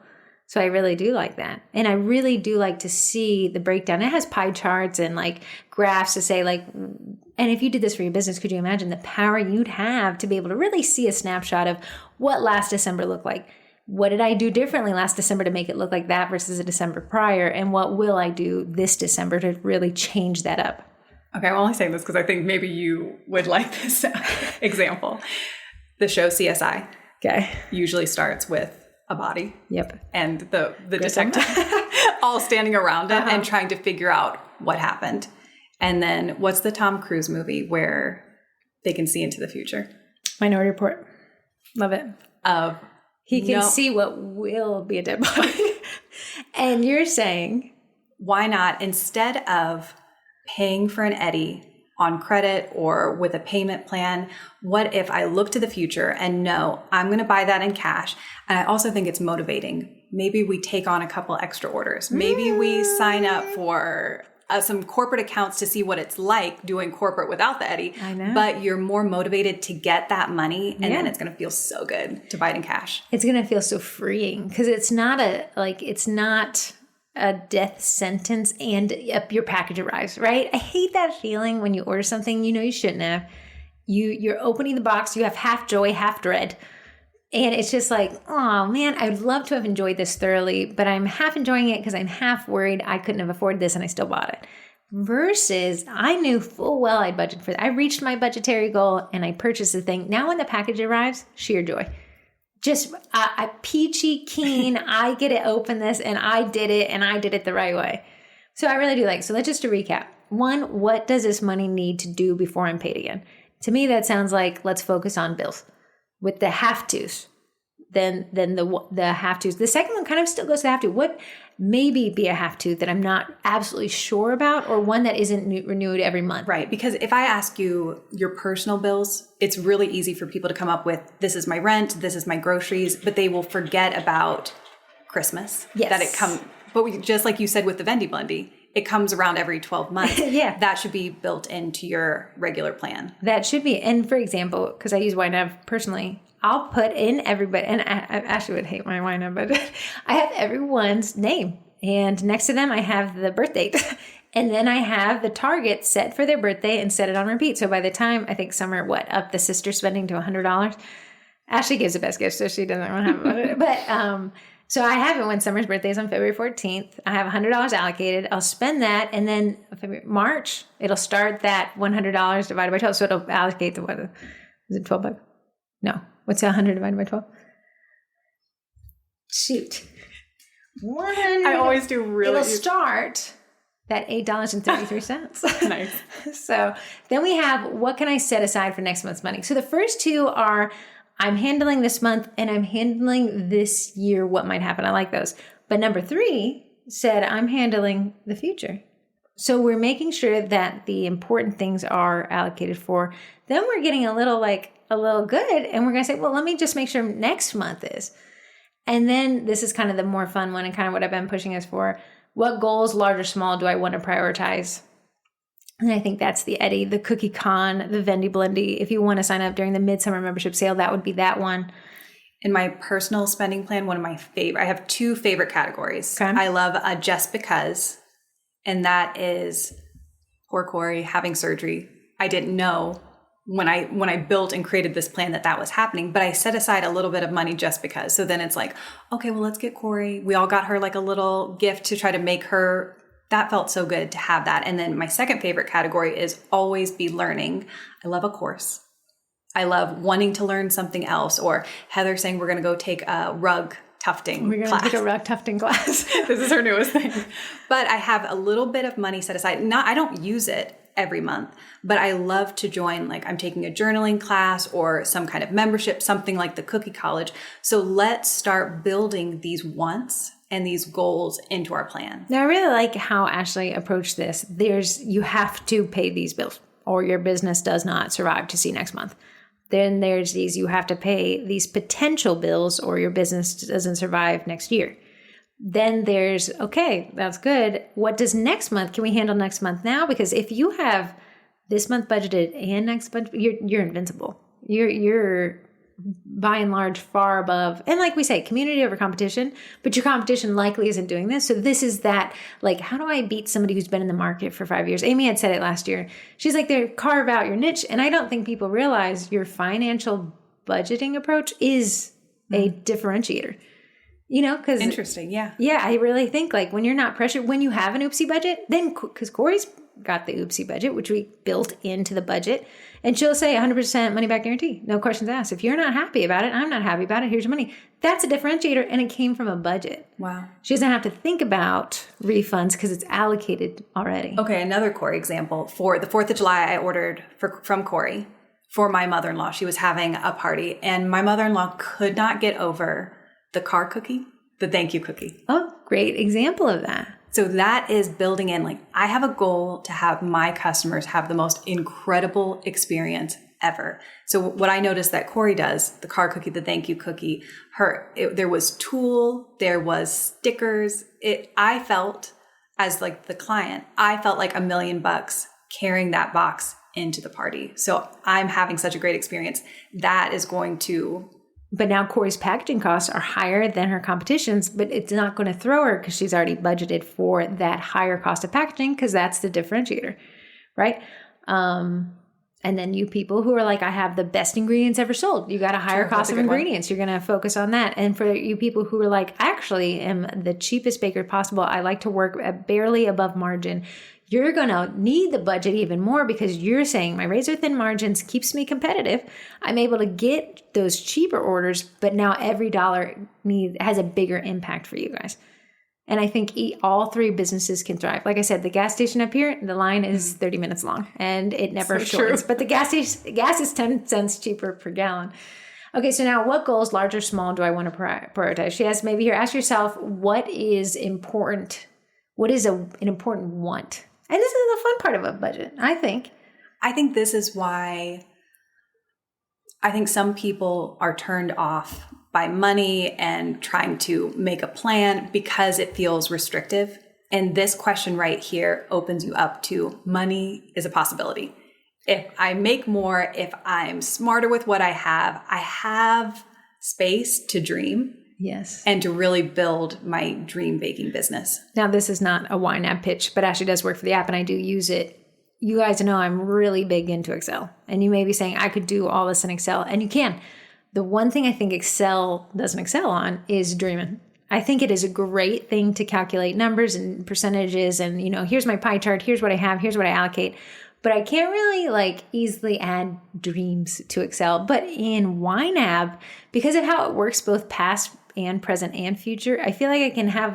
So I really do like that. And I really do like to see the breakdown. It has pie charts and like graphs to say like, and if you did this for your business, could you imagine the power you'd have to be able to really see a snapshot of what last December looked like? What did I do differently last December to make it look like that versus a December prior? And what will I do this December to really change that up? Okay, I'm only saying this because I think maybe you would like this example. The show CSI usually starts with a body. Yep. And the detective all standing around it and trying to figure out what happened. And then what's the Tom Cruise movie where they can see into the future? Minority Report. Love it. He can see what will be a dead body. And you're saying, why not, instead of paying for an Eddie on credit or with a payment plan, what if I look to the future and know I'm going to buy that in cash? And I also think it's motivating. Maybe we take on a couple extra orders. Maybe we sign up for some corporate accounts to see what it's like doing corporate without the Eddie. I know. But you're more motivated to get that money, and then it's going to feel so good to buy it in cash. It's going to feel so freeing because it's not a death sentence and your package arrives, right? I hate that feeling when you order something you shouldn't have. You're opening the box, you have half joy, half dread. And it's just like, oh man, I'd love to have enjoyed this thoroughly, but I'm half enjoying it because I'm half worried I couldn't have afforded this and I still bought it. Versus I knew full well I'd budgeted for that. I reached my budgetary goal and I purchased the thing. Now when the package arrives, sheer joy. Just a peachy keen, I get to open this and I did it the right way. So I really do like, so let's just to recap. One, what does this money need to do before I'm paid again? To me, that sounds like let's focus on bills with the have-tos. Then the have-tos. The second one kind of still goes to the have-to. What maybe be a have-to that I'm not absolutely sure about, or one that isn't renewed every month? Right, because if I ask you your personal bills, it's really easy for people to come up with, this is my rent, this is my groceries, but they will forget about Christmas. Yes. Just like you said with the Vendy Blendy, it comes around every 12 months. Yeah. That should be built into your regular plan. That should be. And for example, because I use YNAB personally, I'll put in everybody, and I actually would hate my YNAB, but I have everyone's name. And next to them, I have the birth date. And then I have the target set for their birthday and set it on repeat. So by the time, I think some are up the sister spending to $100. Ashley gives the best gift, so she doesn't want to have it. But so I have it when Summer's birthday is on February 14th. I have $100 allocated. I'll spend that. And then March, it'll start that $100 divided by 12. So it'll allocate to what? Is it 12 bucks? No. What's 100 divided by 12? Shoot. 100. I always do really. It'll start at $8.33. Nice. So then we have, what can I set aside for next month's money? So the first two are, I'm handling this month and I'm handling this year what might happen. I like those. But number 3 said, I'm handling the future. So we're making sure that the important things are allocated for. Then we're getting a little good. And we're going to say, well, let me just make sure next month is. And then this is kind of the more fun one and kind of what I've been pushing us for. What goals, large or small, do I want to prioritize? And I think that's the Eddie, the Cookie Con, the Vendy Blendy. If you want to sign up during the Midsummer membership sale, that would be that one. In my personal spending plan, one of my favorite, I have two favorite categories. Okay. I love just because, and that is poor Corrie having surgery. I didn't know when I built and created this plan that was happening, but I set aside a little bit of money just because. So then it's like, okay, well, let's get Corrie. We all got her like a little gift to try to make her. That felt so good to have that. And then my second favorite category is always be learning. I love a course. I love wanting to learn something else. Or Heather saying we're going to go take a rug tufting class. We're going to take a rug tufting class. This is her newest thing. But I have a little bit of money set aside. I don't use it every month, but I love to join, like I'm taking a journaling class or some kind of membership, something like the Cookie College. So let's start building these wants and these goals into our plan. Now, I really like how Ashley approached this. You have to pay these bills or your business does not survive to see next month. Then there's you have to pay these potential bills or your business doesn't survive next year. Then there's, okay, that's good. What does next month? Can we handle next month now? Because if you have this month budgeted and next month, you're invincible. You're by and large far above. And like we say, community over competition, but your competition likely isn't doing this. So this is that, like, how do I beat somebody who's been in the market for 5 years? Amy had said it last year. She's like, they carve out your niche. And I don't think people realize your financial budgeting approach is a differentiator. Because interesting. Yeah. Yeah. I really think like when you're not pressured, when you have an oopsie budget, then because Corrie's got the oopsie budget, which we built into the budget, and she'll say 100% money back guarantee. No questions asked. If you're not happy about it, I'm not happy about it. Here's your money. That's a differentiator. And it came from a budget. Wow. She doesn't have to think about refunds because it's allocated already. Okay. Another Corrie example. For the 4th of July, I ordered from Corrie for my mother-in-law. She was having a party and my mother-in-law could not get over the car cookie, the thank you cookie. Oh, great example of that. So that is building in, like, I have a goal to have my customers have the most incredible experience ever. So what I noticed that Corrie does, the car cookie, the thank you cookie, there was tulle, there was stickers. I felt as like the client, I felt like $1 million carrying that box into the party. So I'm having such a great experience. That is going to... But now Corrie's packaging costs are higher than her competition's, but it's not going to throw her because she's already budgeted for that higher cost of packaging because that's the differentiator, right? And then you people who are like, I have the best ingredients ever sold. You got a higher cost of ingredients. You're going to focus on that. And for you people who are like, I actually am the cheapest baker possible. I like to work at barely above margin. You're going to need the budget even more because you're saying my razor thin margins keeps me competitive. I'm able to get those cheaper orders, but now every dollar has a bigger impact for you guys. And I think all three businesses can thrive. Like I said, the gas station up here, the line is 30 minutes long and it never shorts. But the gas is 10 cents cheaper per gallon. Okay, so now what goals, large or small, do I want to prioritize? She has maybe here, ask yourself, what is important? What is an important want? And this is the fun part of a budget, I think. I think this is why I think some people are turned off by money and trying to make a plan because it feels restrictive. And this question right here opens you up to money is a possibility. If I make more, if I'm smarter with what I have space to dream. Yes. And to really build my dream baking business. Now, this is not a YNAB pitch, but Ashley does work for the app and I do use it. You guys know I'm really big into Excel. And you may be saying, I could do all this in Excel. And you can. The one thing I think Excel doesn't excel on is dreaming. I think it is a great thing to calculate numbers and percentages and, here's my pie chart, here's what I have, here's what I allocate. But I can't really easily add dreams to Excel. But in YNAB, because of how it works both past and present and future, I feel like I can have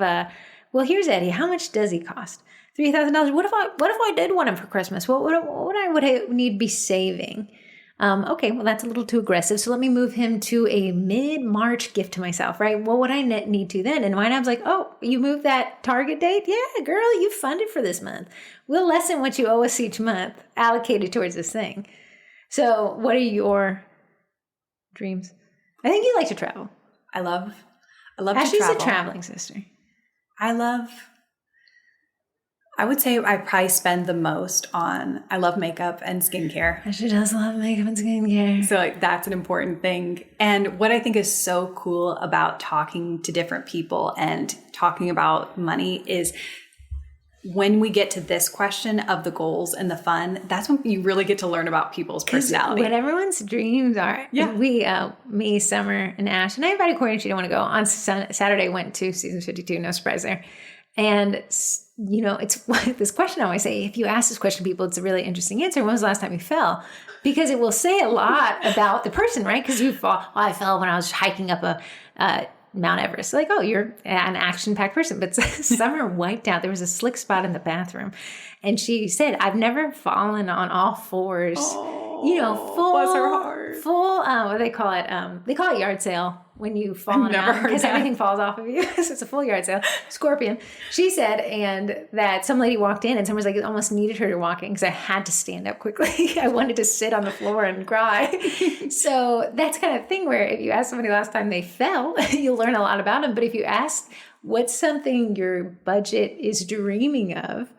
here's Eddie. How much does he cost? $3,000. What if I did want him for Christmas? What would I need to be saving? Okay, well, that's a little too aggressive. So let me move him to a mid-March gift to myself, right? What would I need to then? And YNAB's like, oh, you moved that target date? Yeah, girl, you funded for this month. we'll lessen what you owe us each month allocated towards this thing. So what are your dreams? I think you like to travel. I love to travel. Ashley's a traveling sister. I would say I probably spend the most on, I love makeup and skincare. Ashley does love makeup and skincare. So like that's an important thing. And what I think is so cool about talking to different people and talking about money is when we get to this question of the goals and the fun, that's when you really get to learn about people's personality. What everyone's dreams are. Yeah. We, me, Summer, and Ash, and I invited Corrie and she didn't want to go. On Saturday, went to Season 52, no surprise there. And, you know, it's this question I always say, if you ask this question to people, it's a really interesting answer. When was the last time you fell? Because it will say a lot about the person, right? Because you fall. Well, I fell when I was hiking up a Mount Everest. Like, oh, you're an action-packed person. But Summer wiped out. There was a slick spot in the bathroom. And she said, I've never fallen on all fours. Oh, you know, bless her heart. Full, what do they call it? They call it yard sale when you fall on a mountain because everything falls off of you. So it's a full yard sale. Scorpion. She said, and that some lady walked in and someone was like, it almost needed her to walk in because I had to stand up quickly. I wanted to sit on the floor and cry. So that's kind of thing where if you ask somebody last time they fell, you'll learn a lot about them. But if you ask what's something your budget is dreaming of,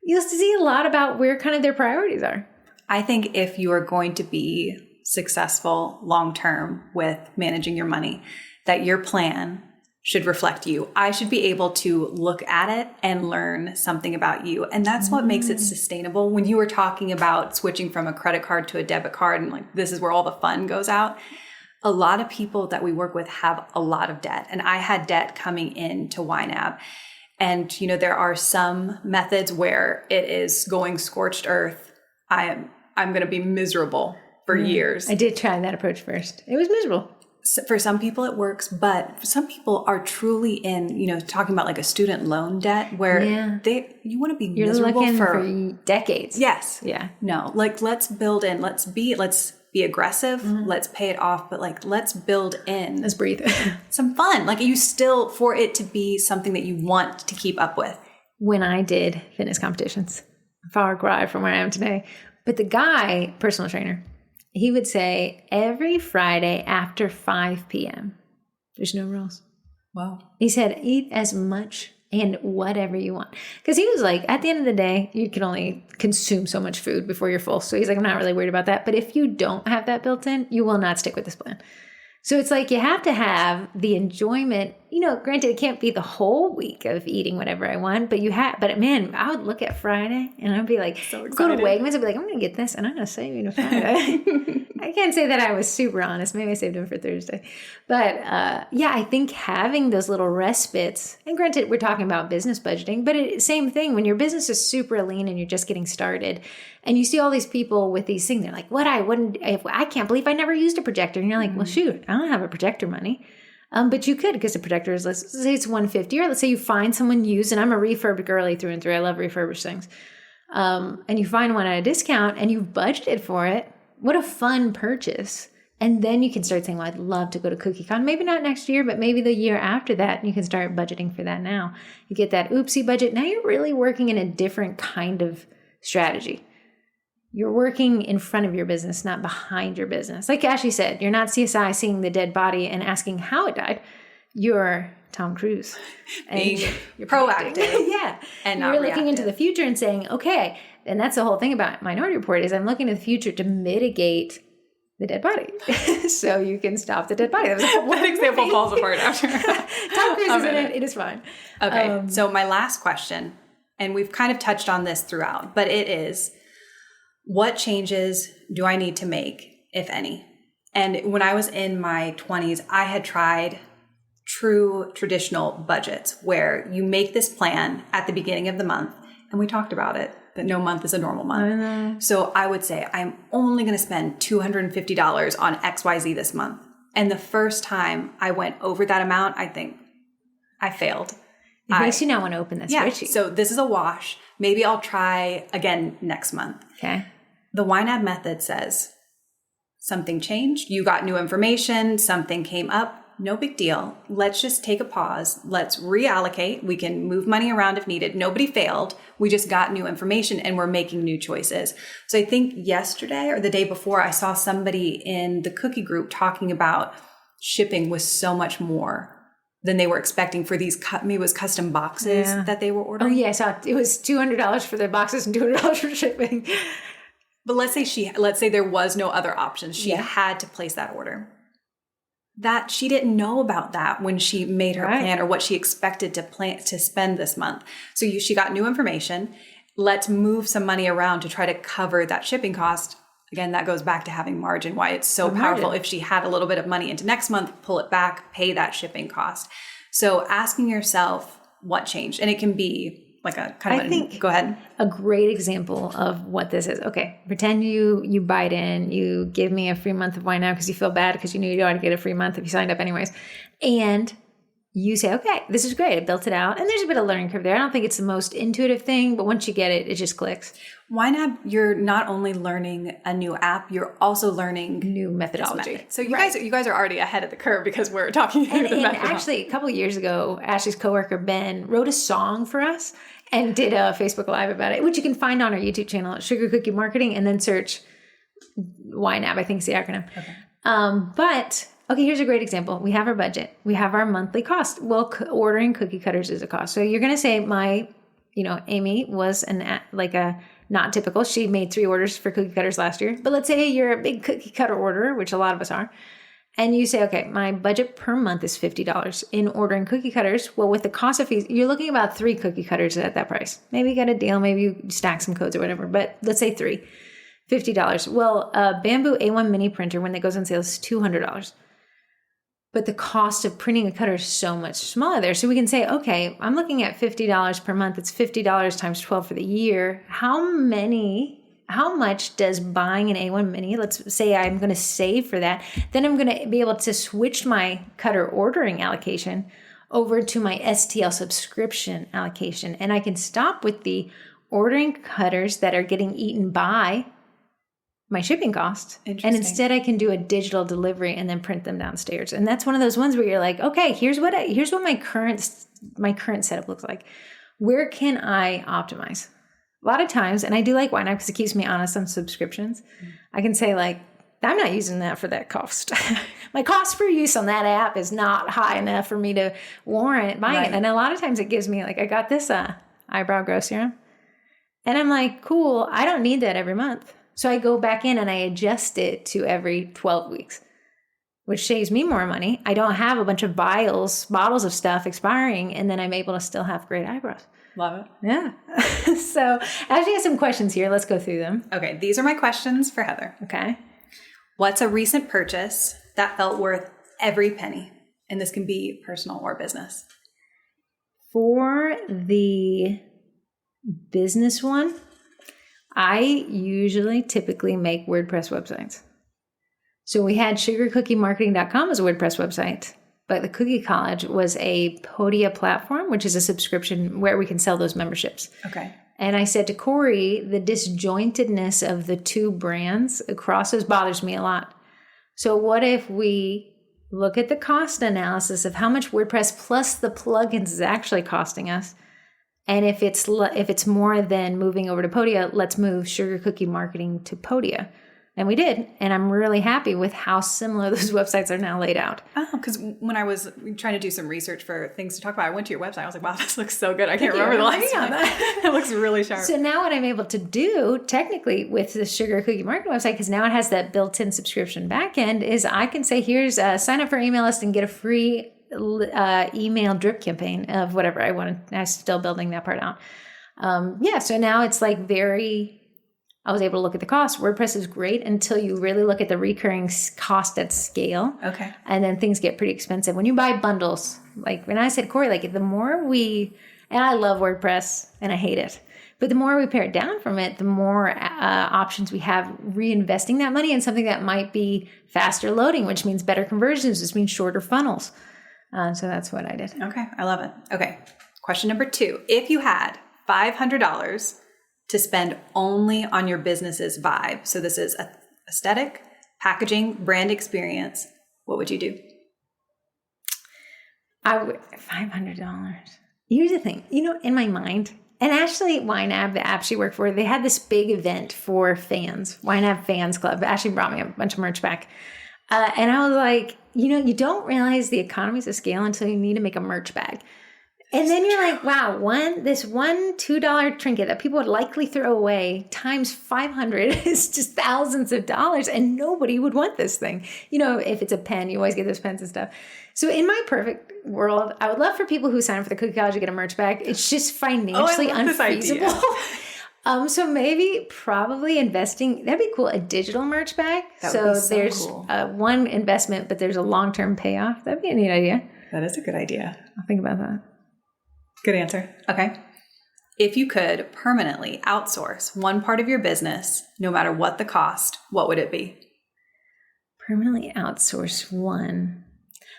you'll see a lot about where kind of their priorities are. I think if you are going to be successful long-term with managing your money, that your plan should reflect you. I should be able to look at it and learn something about you. And that's what makes it sustainable. When you were talking about switching from a credit card to a debit card and like, this is where all the fun goes out. A lot of people that we work with have a lot of debt. And I had debt coming into YNAB. And, you know, there are some methods where it is going scorched earth. I'm going to be miserable for years. I did try that approach first. It was miserable. So for some people it works, but some people are truly in, you know, talking about like a student loan debt where you want to be miserable for decades. Yes. Yeah. No, like let's build in, let's be aggressive. Let's pay it off, but like, let's build in. Let's breathe. Some fun. Like you still, for it to be something that you want to keep up with. When I did fitness competitions, far cry from where I am today, but the guy, personal trainer, he would say every Friday after 5 p.m., there's no rules. Wow. He said, eat as much and whatever you want. Because he was like, at the end of the day, you can only consume so much food before you're full. So he's like, I'm not really worried about that. But if you don't have that built in, you will not stick with this plan. So it's like you have to have the enjoyment. You know, granted, it can't be the whole week of eating whatever I want, but but man, I would look at Friday and I'd be like, so excited. Go to Wegmans and be like, I'm going to get this and I'm going to save you to Friday. I can't say that I was super honest. Maybe I saved them for Thursday. But yeah, I think having those little respites, and granted, we're talking about business budgeting, but same thing when your business is super lean and you're just getting started and you see all these people with these things, they're like, I can't believe I never used a projector. And you're like, well, shoot, I don't have a projector money. But you could, because the projector is, let's say it's $150, or let's say you find someone used, and I'm a refurb girly through and through. I love refurbished things. And you find one at a discount and you've budgeted for it. What a fun purchase. And then you can start saying, well, I'd love to go to CookieCon. Maybe not next year, but maybe the year after that. And you can start budgeting for that now. You get that oopsie budget. Now you're really working in a different kind of strategy. You're working in front of your business, not behind your business. Like Ashley said, you're not CSI seeing the dead body and asking how it died. You're Tom Cruise. And you're proactive. Yeah. And you're looking into the future and saying, okay, and that's the whole thing about Minority Report is I'm looking to the future to mitigate the dead body. So you can stop the dead body. That example falls apart after. Tom Cruise is in it. It is fine. Okay. So my last question, and we've kind of touched on this throughout, but it is, what changes do I need to make, if any? And when I was in my 20s, I had tried true traditional budgets where you make this plan at the beginning of the month. And we talked about it, that no month is a normal month. I know. So I would say, I'm only going to spend $250 on XYZ this month. And the first time I went over that amount, I think I failed. It makes you not want to open that spreadsheet. So this is a wash. Maybe I'll try again next month. Okay. The YNAB method says something changed. You got new information. Something came up. no big deal. Let's just take a pause. Let's reallocate. We can move money around if needed. Nobody failed. We just got new information and we're making new choices. So I think yesterday or the day before, I saw somebody in the cookie group talking about shipping was so much more than they were expecting for these maybe it was custom boxes that they were ordering. Oh yeah, I saw it was $200 for the boxes and $200 for shipping. But let's say there was no other options. She had to place that order. That she didn't know about that when she made her plan or what she expected to spend this month. So she got new information. Let's move some money around to try to cover that shipping cost. Again, that goes back to having margin, why it's so powerful. If she had a little bit of money into next month, pull it back, pay that shipping cost. So asking yourself what changed, and it can be like a go ahead. A great example of what this is. Okay, pretend you buy it in, you give me a free month of YNAB because you feel bad because you knew you ought to get a free month if you signed up anyways. And you say, okay, this is great. I built it out. And there's a bit of learning curve there. I don't think it's the most intuitive thing, but once you get it, it just clicks. YNAB, you're not only learning a new app, you're also learning new methodology. So you guys are already ahead of the curve because we're talking and actually, a couple of years ago, Ashley's coworker, Ben, wrote a song for us and did a Facebook Live about it, which you can find on our YouTube channel at Sugar Cookie Marketing and then search YNAB, I think it's the acronym. Okay. Okay, here's a great example. We have our budget. We have our monthly cost. Well, ordering cookie cutters is a cost. So you're going to say Amy was a not typical. She made 3 orders for cookie cutters last year. But let's say you're a big cookie cutter orderer, which a lot of us are. And you say, okay, my budget per month is $50 in ordering cookie cutters. Well, with the cost of fees, you're looking about 3 cookie cutters at that price. Maybe you got a deal. Maybe you stack some codes or whatever. But let's say 3, $50. Well, a Bamboo A1 mini printer, when it goes on sale, is $200. But the cost of printing a cutter is so much smaller there. So we can say, okay, I'm looking at $50 per month. It's $50 times 12 for the year. How much does buying an A1 mini, let's say I'm going to save for that. Then I'm going to be able to switch my cutter ordering allocation over to my STL subscription allocation. And I can stop with the ordering cutters that are getting eaten by my shipping cost. And instead I can do a digital delivery and then print them downstairs. And that's one of those ones where you're like, okay, here's what my current setup looks like. Where can I optimize? A lot of times, and I do like YNAB because it keeps me honest on subscriptions. I can say I'm not using that for that cost. My cost per use on that app is not high enough for me to warrant buying it. And a lot of times it gives me I got this eyebrow growth serum. And I'm like, cool, I don't need that every month. So I go back in and I adjust it to every 12 weeks, which saves me more money. I don't have a bunch of bottles of stuff expiring, and then I'm able to still have great eyebrows. Love it. Yeah. So Ashley has some questions here. Let's go through them. Okay, these are my questions for Heather. Okay. What's a recent purchase that felt worth every penny? And this can be personal or business. For the business one, I typically make WordPress websites. So we had sugarcookiemarketing.com as a WordPress website, but the Cookie College was a Podia platform, which is a subscription where we can sell those memberships. Okay. And I said to Corrie, the disjointedness of the 2 brands across those bothers me a lot. So what if we look at the cost analysis of how much WordPress plus the plugins is actually costing us? And if it's more than moving over to Podia, let's move Sugar Cookie Marketing to Podia. And we did. And I'm really happy with how similar those websites are now laid out. Oh, because when I was trying to do some research for things to talk about, I went to your website. I was like, wow, this looks so good. I can't remember the last time. It looks really sharp. So now what I'm able to do technically with the Sugar Cookie Marketing website, because now it has that built-in subscription backend, is I can say, here's sign up for email list and get a free email drip campaign of whatever I wanted. I'm still building that part out. So now it's I was able to look at the cost. WordPress is great until you really look at the recurring cost at scale. Okay. And then things get pretty expensive. When you buy bundles, when I said, Corrie, the more and I love WordPress and I hate it, but the more we pare it down from it, the more options we have reinvesting that money in something that might be faster loading, which means better conversions, which means shorter funnels. So that's what I did. Okay. I love it. Okay. Question number 2. If you had $500 to spend only on your business's vibe, so this is aesthetic, packaging, brand experience, what would you do? $500. Here's the thing, in my mind, and actually YNAB, the app she worked for, they had this big event for fans, YNAB Fans Club. Ashley brought me a bunch of merch back. And I was like, you don't realize the economies of scale until you need to make a merch bag. And then you're like, wow, this one $2 trinket that people would likely throw away times 500 is just thousands of dollars, and nobody would want this thing. If it's a pen, you always get those pens and stuff. So in my perfect world, I would love for people who sign up for the Cookie College to get a merch bag. It's just financially unfeasible. So maybe probably investing, that'd be cool, a digital merch bag. There's cool. One investment, but there's a long-term payoff. That'd be a neat idea. That is a good idea. I'll think about that. Good answer. Okay. If you could permanently outsource one part of your business, no matter what the cost, what would it be? Permanently outsource one.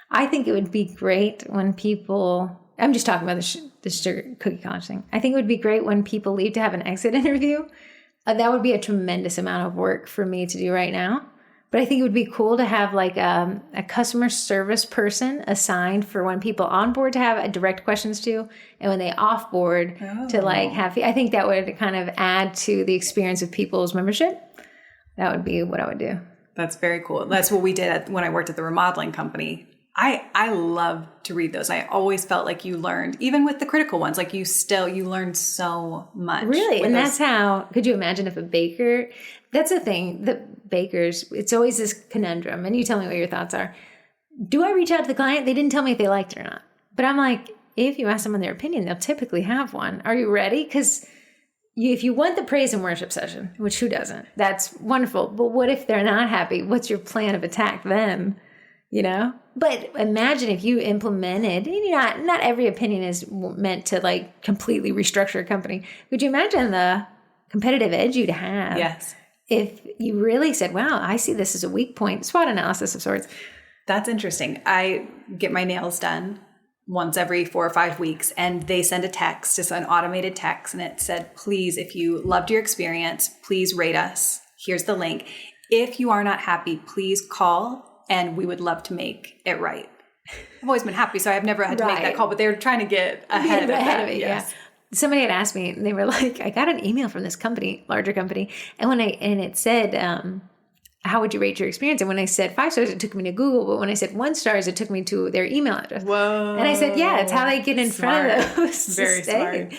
I think it would be great when people, I'm just talking about the sugar cookie college thing. I think it would be great when people leave to have an exit interview. That would be a tremendous amount of work for me to do right now. But I think it would be cool to have like a customer service person assigned for when people on board to have direct questions to, and when they off board to like have, I think that would kind of add to the experience of people's membership. That would be what I would do. That's very cool. That's what we did when I worked at the remodeling company. I love to read those. I always felt like you learned, even with the critical ones, like you learned so much. Really? And that's how, could you imagine if a baker, that's the thing, the bakers, it's always this conundrum. And you tell me what your thoughts are. Do I reach out to the client? They didn't tell me if they liked it or not. But I'm like, if you ask someone their opinion, they'll typically have one. Are you ready? Because if you want the praise and worship session, which who doesn't, that's wonderful. But what if they're not happy? What's your plan of attack then? But imagine if you implemented, not every opinion is meant to like completely restructure a company. Could you imagine the competitive edge you'd have? Yes. If you really said, wow, I see this as a weak point, SWOT analysis of sorts. That's interesting. I get my nails done once every 4 or 5 weeks, and they send a text, just an automated text, and it said, please, if you loved your experience, please rate us. Here's the link. If you are not happy, please call, and we would love to make it right. I've always been happy, so I've never had to make that call, but they were trying to get ahead of it. Yes. Yeah. Somebody had asked me, and they were like, I got an email from this company, larger company, and it said, how would you rate your experience? And when I said 5 stars, it took me to Google, but when I said 1 stars, it took me to their email address. Whoa. And I said, yeah, it's how they get in front of those. Very smart.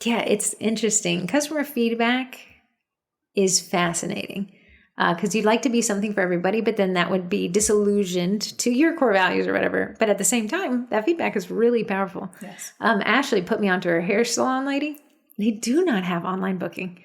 Yeah, it's interesting. Customer feedback is fascinating. Because you'd like to be something for everybody, but then that would be disillusioned to your core values or whatever. But at the same time, that feedback is really powerful. Yes. Ashley put me onto her hair salon lady. They do not have online booking.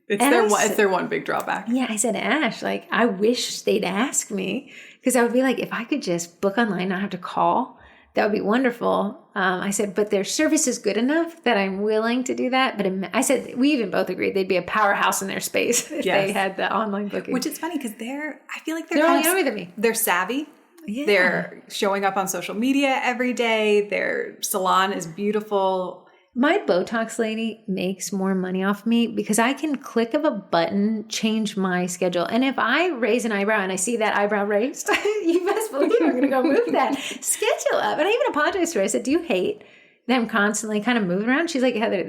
It's their one big drawback. Yeah, I said, Ash, like, I wish they'd ask me, because I would be like, if I could just book online, not have to call, that would be wonderful. I said, but their service is good enough that I'm willing to do that. But I said, we even both agreed they'd be a powerhouse in their space if they had the online booking. Which is funny because I feel like they're younger than me. They're savvy. Yeah. They're showing up on social media every day. Their salon is beautiful. My Botox lady makes more money off me because I can click of a button, change my schedule. And if I raise an eyebrow and I see that eyebrow raised, you best believe I'm going to go move that schedule up. And I even apologized to her. I said, do you hate that I'm constantly kind of moving around? She's like, Heather,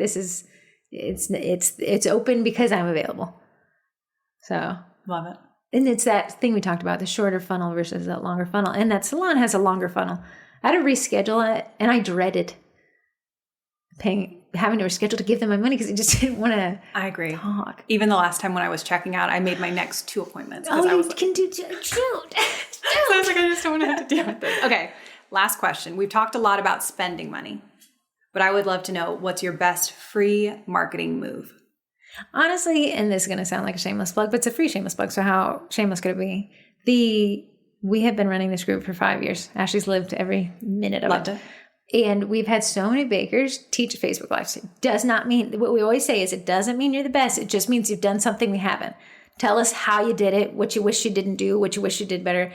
it's open because I'm available. So. Love it. And it's that thing we talked about, the shorter funnel versus that longer funnel. And that salon has a longer funnel. I had to reschedule it and I dreaded having to reschedule to give them my money because I just didn't want to. I agree. Talk. Even the last time when I was checking out, I made my next 2 appointments. Oh, you can do shoot. So I was like, I just don't want to have to deal with this. Okay, last question. We've talked a lot about spending money, but I would love to know what's your best free marketing move? Honestly, and this is going to sound like a shameless plug, but it's a free shameless plug. So how shameless could it be? We have been running this group for 5 years. Ashley's lived every minute of Loved it. it. And we've had so many bakers teach Facebook Lives. It does not mean, what we always say is it doesn't mean you're the best. It just means you've done something we haven't. Tell us how you did it, what you wish you didn't do, what you wish you did better.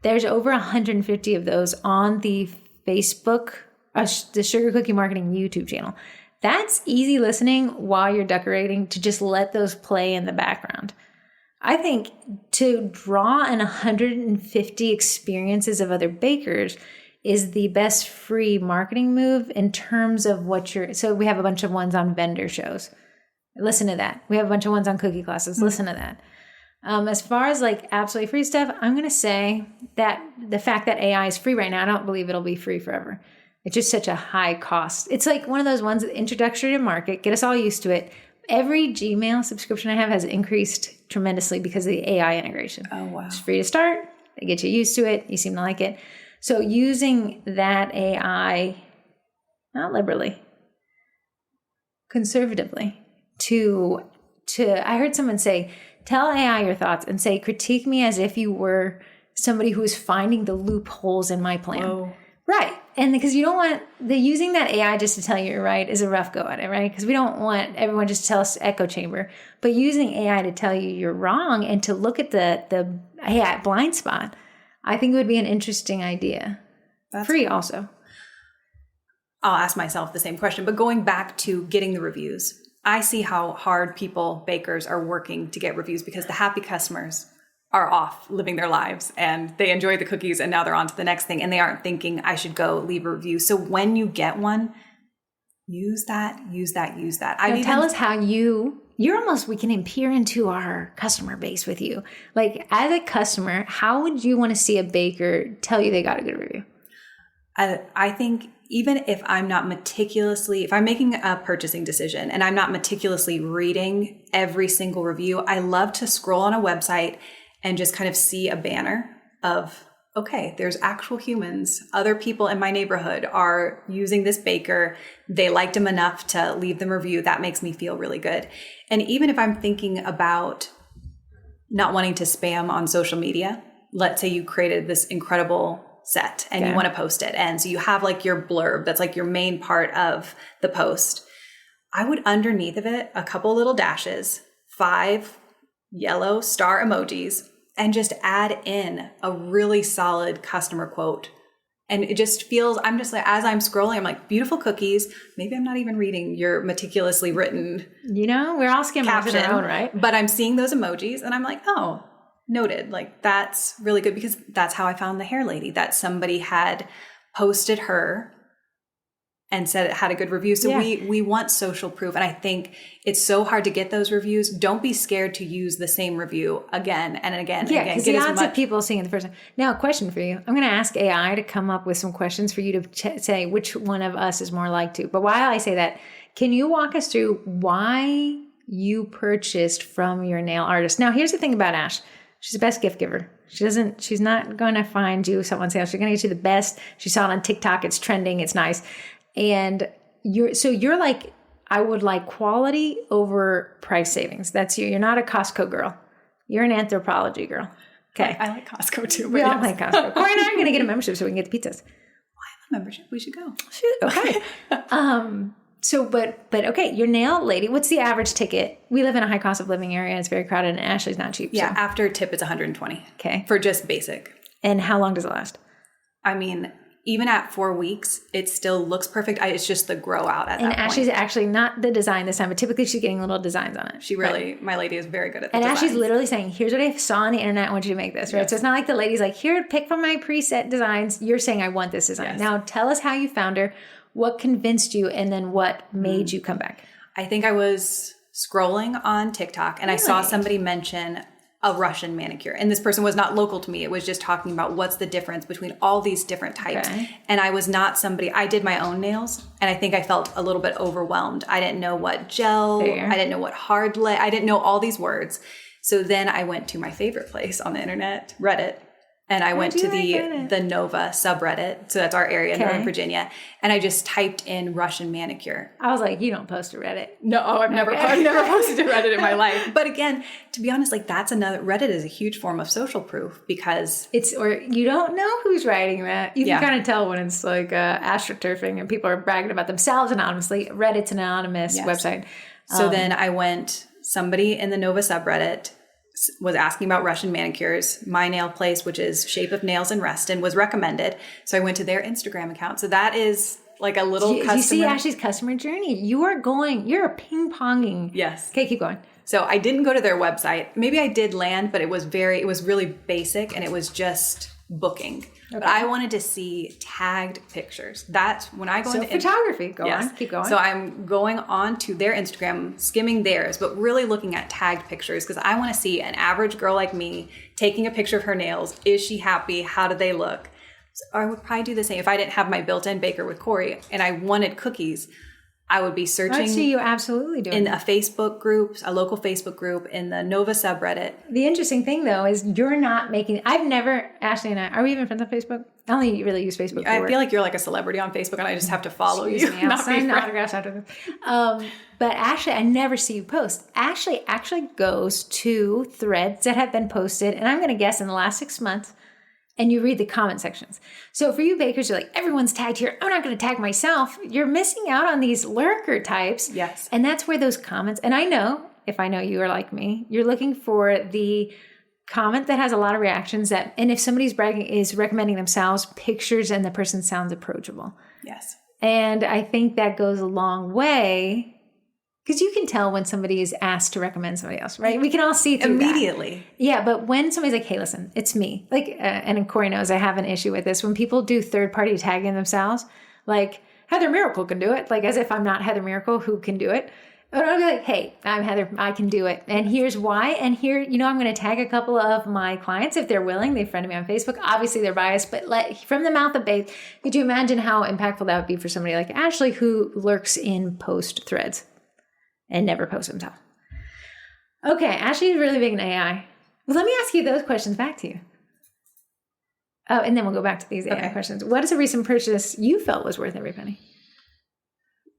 There's over 150 of those on the Facebook, the Sugar Cookie Marketing YouTube channel. That's easy listening while you're decorating to just let those play in the background. I think to draw in 150 experiences of other bakers is the best free marketing move in terms of so we have a bunch of ones on vendor shows. Listen to that. We have a bunch of ones on cookie classes. Listen to that. As far as like absolutely free stuff, I'm going to say that the fact that AI is free right now, I don't believe it'll be free forever. It's just such a high cost. It's like one of those ones, introductory to market, get us all used to it. Every Gmail subscription I have has increased tremendously because of the AI integration. Oh, wow. It's free to start. They get you used to it. You seem to like it. So using that AI, not liberally, conservatively, I heard someone say, tell AI your thoughts and say, critique me as if you were somebody who is finding the loopholes in my plan. Whoa. Right. And because you don't want using that AI just to tell you you're right is a rough go at it, right? Because we don't want everyone just to tell us echo chamber, but using AI to tell you you're wrong and to look at the AI blind spot, I think it would be an interesting idea. That's free cool. Also. I'll ask myself the same question, but going back to getting the reviews, I see how hard bakers are working to get reviews because the happy customers are off living their lives and they enjoy the cookies and now they're on to the next thing and they aren't thinking I should go leave a review. So when you get one, use that. Tell us how we can peer into our customer base with you. Like as a customer, how would you want to see a baker tell you they got a good review? I think even if I'm making a purchasing decision and I'm not meticulously reading every single review, I love to scroll on a website and just kind of see a banner of, okay, there's actual humans. Other people in my neighborhood are using this baker. They liked him enough to leave them a review. That makes me feel really good. And even if I'm thinking about not wanting to spam on social media, let's say you created this incredible set and you want to post it. And so you have like your blurb, that's like your main part of the post. I would underneath of it, a couple little dashes, 5 yellow star emojis, and just add in a really solid customer quote. And it just feels, I'm just like, as I'm scrolling, I'm like, beautiful cookies. Maybe I'm not even reading your meticulously written, we're all skimming caption, our own, right? But I'm seeing those emojis and I'm like, oh, noted. Like that's really good because that's how I found the hair lady, that somebody had posted her and said it had a good review. So we want social proof. And I think it's so hard to get those reviews. Don't be scared to use the same review again and again. Yeah, because the odds of people seeing it the first time. Now, a question for you. I'm going to ask AI to come up with some questions for you to say which one of us is more like to. But while I say that, can you walk us through why you purchased from your nail artist? Now, here's the thing about Ash. She's the best gift giver. She's not going to find you someone's sale. She's going to get you the best. She saw it on TikTok. It's trending. It's nice. And you're like, I would like quality over price savings. That's you. You're not a Costco girl. You're an Anthropologie girl. Okay. I like Costco too. We all like Costco. Corrie and I are going to get a membership so we can get the pizzas. Why a membership? We should go. Okay. But okay, your nail lady, what's the average ticket? We live in a high cost of living area. It's very crowded and Ashley's not cheap. Yeah. So. After tip, it's $120. Okay. For just basic. And how long does it last? I mean, even at 4 weeks, it still looks perfect. It's just the grow out at that point. And Ashley's actually not the design this time, but typically she's getting little designs on it. She really, my lady is very good at that. And Ashley's literally saying, here's what I saw on the internet. I want you to make this, right? Yes. So it's not like the lady's like, here, pick from my preset designs. You're saying, I want this design. Yes. Now tell us how you found her, what convinced you, and then what made you come back. I think I was scrolling on TikTok and I saw somebody mention a Russian manicure. And this person was not local to me. It was just talking about what's the difference between all these different types. Okay. And I was not somebody, I did my own nails and I think I felt a little bit overwhelmed. I didn't know what gel, I didn't know what hard lay, I didn't know all these words. So then I went to my favorite place on the internet, Reddit. And I went to the Nova subreddit. So that's our area in Northern Virginia. And I just typed in Russian manicure. I was like, you don't post to Reddit. No, I've never posted to Reddit in my life. But again, to be honest, like that's Reddit is a huge form of social proof because or you don't know who's writing that. You can kind of tell when it's like astroturfing and people are bragging about themselves anonymously. Reddit's an anonymous website. So then somebody in the Nova subreddit was asking about Russian manicures. My nail place, which is Shape of Nails in Reston, was recommended. So I went to their Instagram account. So that is like a little customer. You see Ashley's customer journey. You're a ping-ponging. Yes. Okay, keep going. So I didn't go to their website. Maybe I did land, but it was really basic and it was just booking. But I wanted to see tagged pictures. That's when I go into photography. Go on, keep going. So I'm going on to their Instagram, skimming theirs, but really looking at tagged pictures because I want to see an average girl like me taking a picture of her nails. Is she happy? How do they look? So I would probably do the same if I didn't have my built-in baker with Corrie and I wanted cookies. I would be searching. I see you absolutely doing in that. a Facebook group, a local Facebook group, in the Nova subreddit. The interesting thing, though, is you're not making. I've never, Ashley and I, are we even friends on Facebook? I only really use Facebook for I work. feel like you're like a celebrity on Facebook, and I just have to follow you. I'll sign autographs after this. But Ashley, I never see you post. Ashley actually goes to threads that have been posted, and I'm going to guess in the last 6 months. And you read the comment sections. So for you bakers, you're like, everyone's tagged here. I'm not going to tag myself. You're missing out on these lurker types. Yes. And that's where those comments, and I know, if I know you are like me, you're looking for the comment that has a lot of reactions that, and if somebody's bragging is recommending themselves, pictures, and the person sounds approachable. Yes. And I think that goes a long way. Because you can tell when somebody is asked to recommend somebody else, right? We can all see through immediately. That. Yeah, but when somebody's like, hey, listen, it's me. Like, and Corrie knows I have an issue with this. When people do third-party tagging themselves, like, Heather Miracle can do it. Like, as if I'm not Heather Miracle, who can do it? But I'll be like, hey, I'm Heather. I can do it. And here's why. And here, I'm going to tag a couple of my clients if they're willing. They friended me on Facebook. Obviously, they're biased. But from the mouth of babes, could you imagine how impactful that would be for somebody like Ashley who lurks in post threads? And never post himself. Okay, Ashley's really big in AI. Well, let me ask you those questions back to you. Oh, and then we'll go back to these AI questions. What is a recent purchase you felt was worth every penny?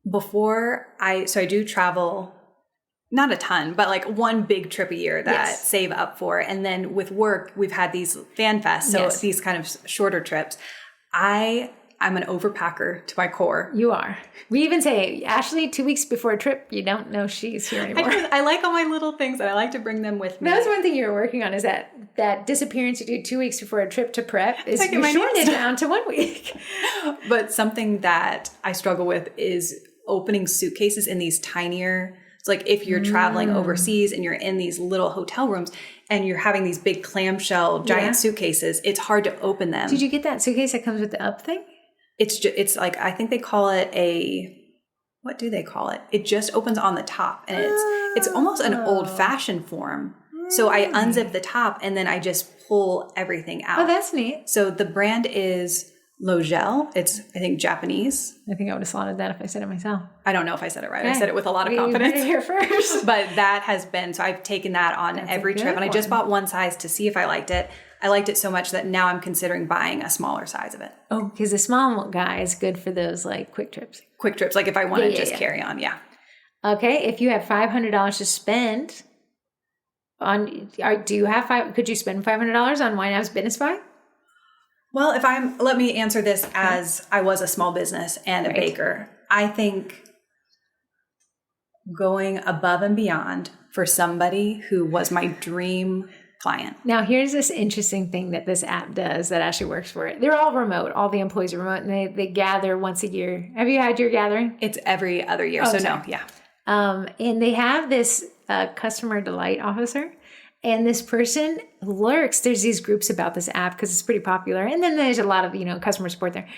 I do travel, not a ton, but like one big trip a year that I save up for. And then with work, we've had these fan fests, so these kind of shorter trips. I'm an overpacker to my core. You are. We even say, Ashley, 2 weeks before a trip, you don't know she's here anymore. I like all my little things and I like to bring them with me. That was one thing you were working on, is that disappearance you do 2 weeks before a trip to prep is you're shorting it down to 1 week. But something that I struggle with is opening suitcases in these tinier. It's like if you're traveling overseas and you're in these little hotel rooms and you're having these big clamshell giant suitcases, it's hard to open them. Did you get that suitcase that comes with the up thing? It's like, I think they call it what do they call it? It just opens on the top and it's almost an old fashioned form. So I unzip the top and then I just pull everything out. Oh, that's neat. So the brand is Logel. It's, I think, Japanese. I think I would have slotted that if I said it myself. I don't know if I said it right. Okay. I said it with a lot of confidence. You heard it here first. But that has been, so I've taken that on every trip. And I just bought one size to see if I liked it. I liked it so much that now I'm considering buying a smaller size of it. Oh, because the small guy is good for those like quick trips. Quick trips, like if I want to just carry on, Okay, if you have $500 to spend on, could you spend $500 on YNAB's Business Buy? Well, let me answer this as I was a small business and a baker. I think going above and beyond for somebody who was my dream client. Now, here's this interesting thing that this app does that actually works for it. They're all remote. All the employees are remote, and they gather once a year. Have you had your gathering? It's every other year, no. And they have this customer delight officer, and this person lurks. There's these groups about this app because it's pretty popular, and then there's a lot of customer support there.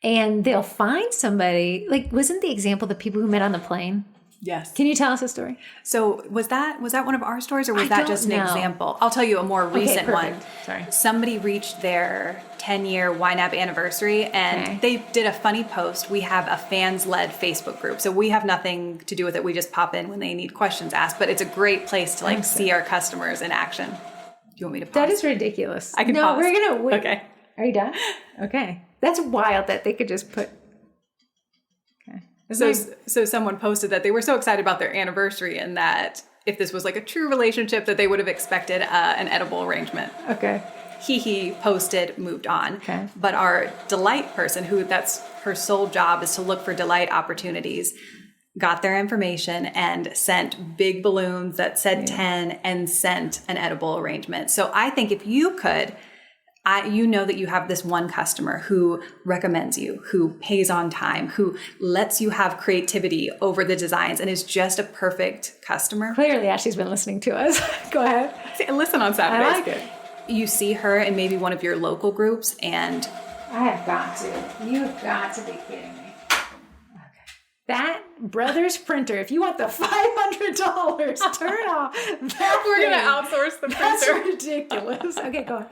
And they'll find somebody, like, wasn't the example the people who met on the plane? Yes. Can you tell us a story? So was that one of our stories or was that just an example? I'll tell you a more recent one. Sorry. Somebody reached their 10-year YNAB anniversary and they did a funny post. We have a fans-led Facebook group. So we have nothing to do with it. We just pop in when they need questions asked. But it's a great place to see our customers in action. Do you want me to pause? That is ridiculous. I can pause. No, we're going to wait. Okay. Are you done? Okay. That's wild that they could just put... So someone posted that they were so excited about their anniversary and that if this was like a true relationship that they would have expected an edible arrangement. Okay. He posted, moved on. Okay. But our delight person, that's her sole job is to look for delight opportunities, got their information and sent big balloons that said 10 and sent an edible arrangement. So I think if you could... you know that you have this one customer who recommends you, who pays on time, who lets you have creativity over the designs and is just a perfect customer. Clearly, Ashley's been listening to us. Go ahead. Listen on Saturdays. I like it. you see her in maybe one of your local groups and I have got to. You've got to be kidding me. Okay. That Brothers printer, if you want the $500, turn off that We're thing. going to outsource the printer. That's ridiculous. Okay, go on.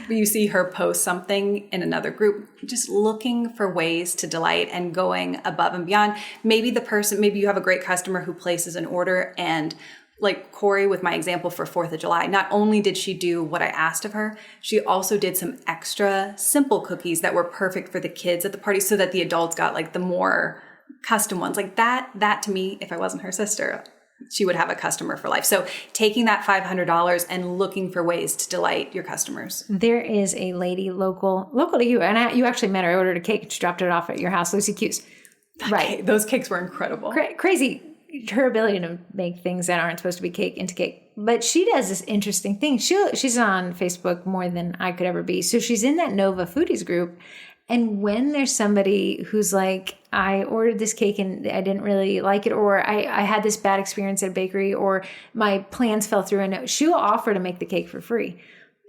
you see her post something in another group, just looking for ways to delight and going above and beyond. Maybe you have a great customer who places an order, and like Corrie with my example for 4th of July, not only did she do what I asked of her, she also did some extra simple cookies that were perfect for the kids at the party so that the adults got like the more custom ones. Like that to me, if I wasn't her sister, she would have a customer for life. So taking that $500 and looking for ways to delight your customers. There is a lady local to you, and you actually met her. I ordered a cake and she dropped it off at your house, Lucy Q's. Right. Those cakes were incredible. Crazy. Her ability to make things that aren't supposed to be cake into cake. But she does this interesting thing. She's on Facebook more than I could ever be. So she's in that Nova Foodies group. And when there's somebody who's like, I ordered this cake and I didn't really like it, or I had this bad experience at a bakery, or my plans fell through, and she'll offer to make the cake for free.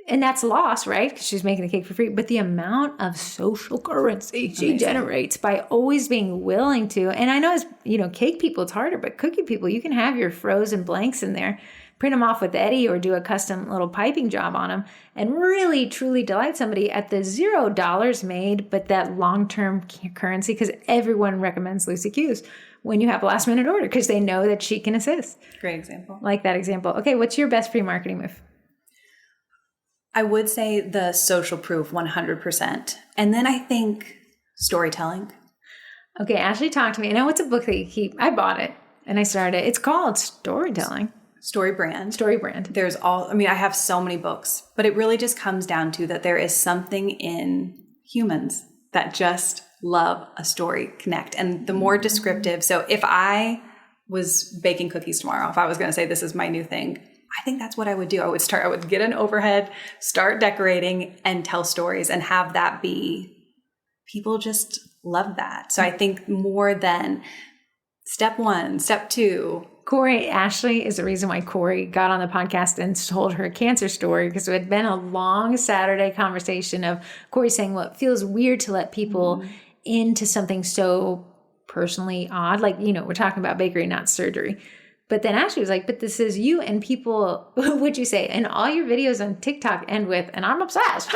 And that's lost, right? Because she's making the cake for free. But the amount of social currency she generates by always being willing to, and I know as cake people, it's harder, but cookie people, you can have your frozen blanks in there, print them off with Eddie, or do a custom little piping job on them, and really truly delight somebody at the $0 made, but that long-term currency, because everyone recommends Lucy Q's when you have a last minute order, because they know that she can assist. Great example. Like that example. Okay, what's your best free marketing move? I would say the social proof 100%. And then I think storytelling. Okay, Ashley talked to me. I know it's a book that you keep. I bought it and I started it. It's called Storytelling. Story brand. I have so many books, but it really just comes down to that there is something in humans that just love a story, connect. And the more descriptive. So if I was baking cookies tomorrow, if I was going to say this is my new thing, I think that's what I would do. I would get an overhead, start decorating, and tell stories, and have that be, people just love that. So I think more than step 1, step 2. Ashley is the reason why Corrie got on the podcast and told her cancer story, because it had been a long Saturday conversation of Corrie saying, well, it feels weird to let people into something so personally odd. Like, we're talking about bakery, not surgery. But then Ashley was like, but this is you, and people, would you say, and all your videos on TikTok end with, and I'm obsessed.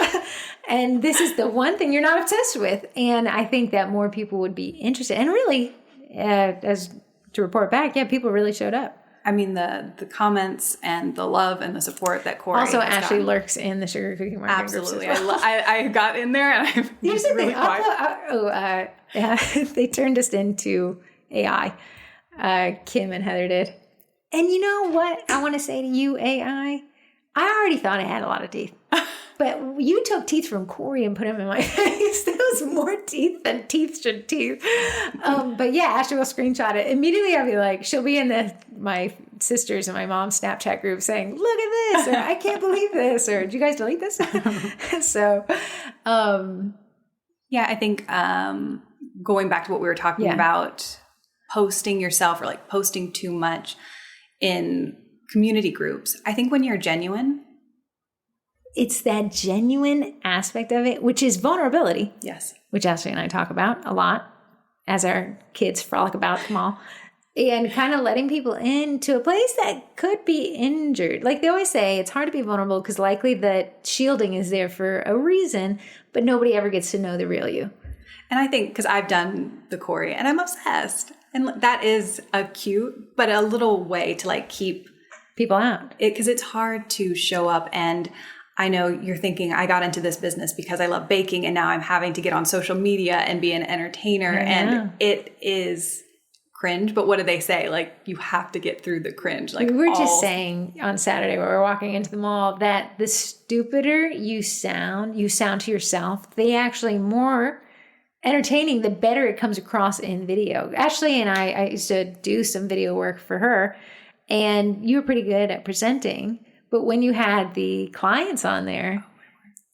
And this is the one thing you're not obsessed with. And I think that more people would be interested. And really, as to report back, people really showed up. I mean, the comments and the love and the support that Corrie also has Ashley gotten. lurks in the sugar cookie market. Absolutely. Groups as well. I got in there and I'm Here's just the really thing. quiet. They turned us into AI. Kim and Heather did. And you know what I want to say to you, AI? I already thought I had a lot of teeth. But you took teeth from Corrie and put them in my face. There was more teeth than teeth should teeth. But yeah, Ashley will screenshot it. Immediately I'll be like, she'll be in my sisters and my mom's Snapchat group saying, look at this, or I can't believe this, or did you guys delete this? So, I think going back to what we were talking about, posting yourself or like posting too much in community groups. I think when you're genuine, it's that genuine aspect of it, which is vulnerability. Yes. Which Ashley and I talk about a lot as our kids frolic about the mall. And kind of letting people into a place that could be injured. Like they always say, it's hard to be vulnerable because likely that shielding is there for a reason, but nobody ever gets to know the real you. And I think because I've done the Corrie and I'm obsessed. And that is a cute, but a little way to like keep people out. Because it's hard to show up. And I know you're thinking, I got into this business because I love baking and now I'm having to get on social media and be an entertainer. And it is cringe. But what do they say? Like, you have to get through the cringe. Like, we were just saying on Saturday when we were walking into the mall that the stupider you sound to yourself, the actually more entertaining, the better it comes across in video. Ashley and I used to do some video work for her, and you were pretty good at presenting. But when you had the clients on there,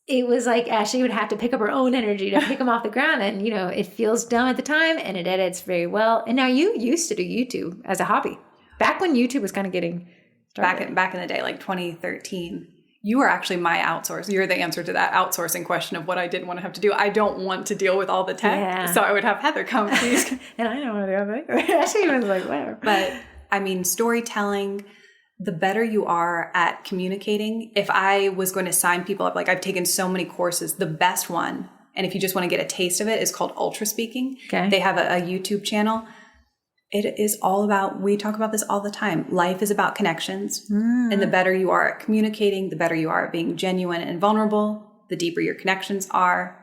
it was like Ashley would have to pick up her own energy to pick them off the ground. And, it feels dumb at the time and it edits very well. And now you used to do YouTube as a hobby. Back when YouTube was kind of getting started. Back in the day, like 2013. You are actually my outsource. You're the answer to that outsourcing question of what I didn't want to have to do. I don't want to deal with all the tech. So I would have Heather come, please. And I don't want to do anything. She was like, whatever. But I mean, storytelling, the better you are at communicating. If I was going to sign people up, like I've taken so many courses, the best one, and if you just want to get a taste of it, is called Ultra Speaking. Okay. They have a YouTube channel. It is all about, we talk about this all the time. Life is about connections. And the better you are at communicating, the better you are at being genuine and vulnerable, the deeper your connections are.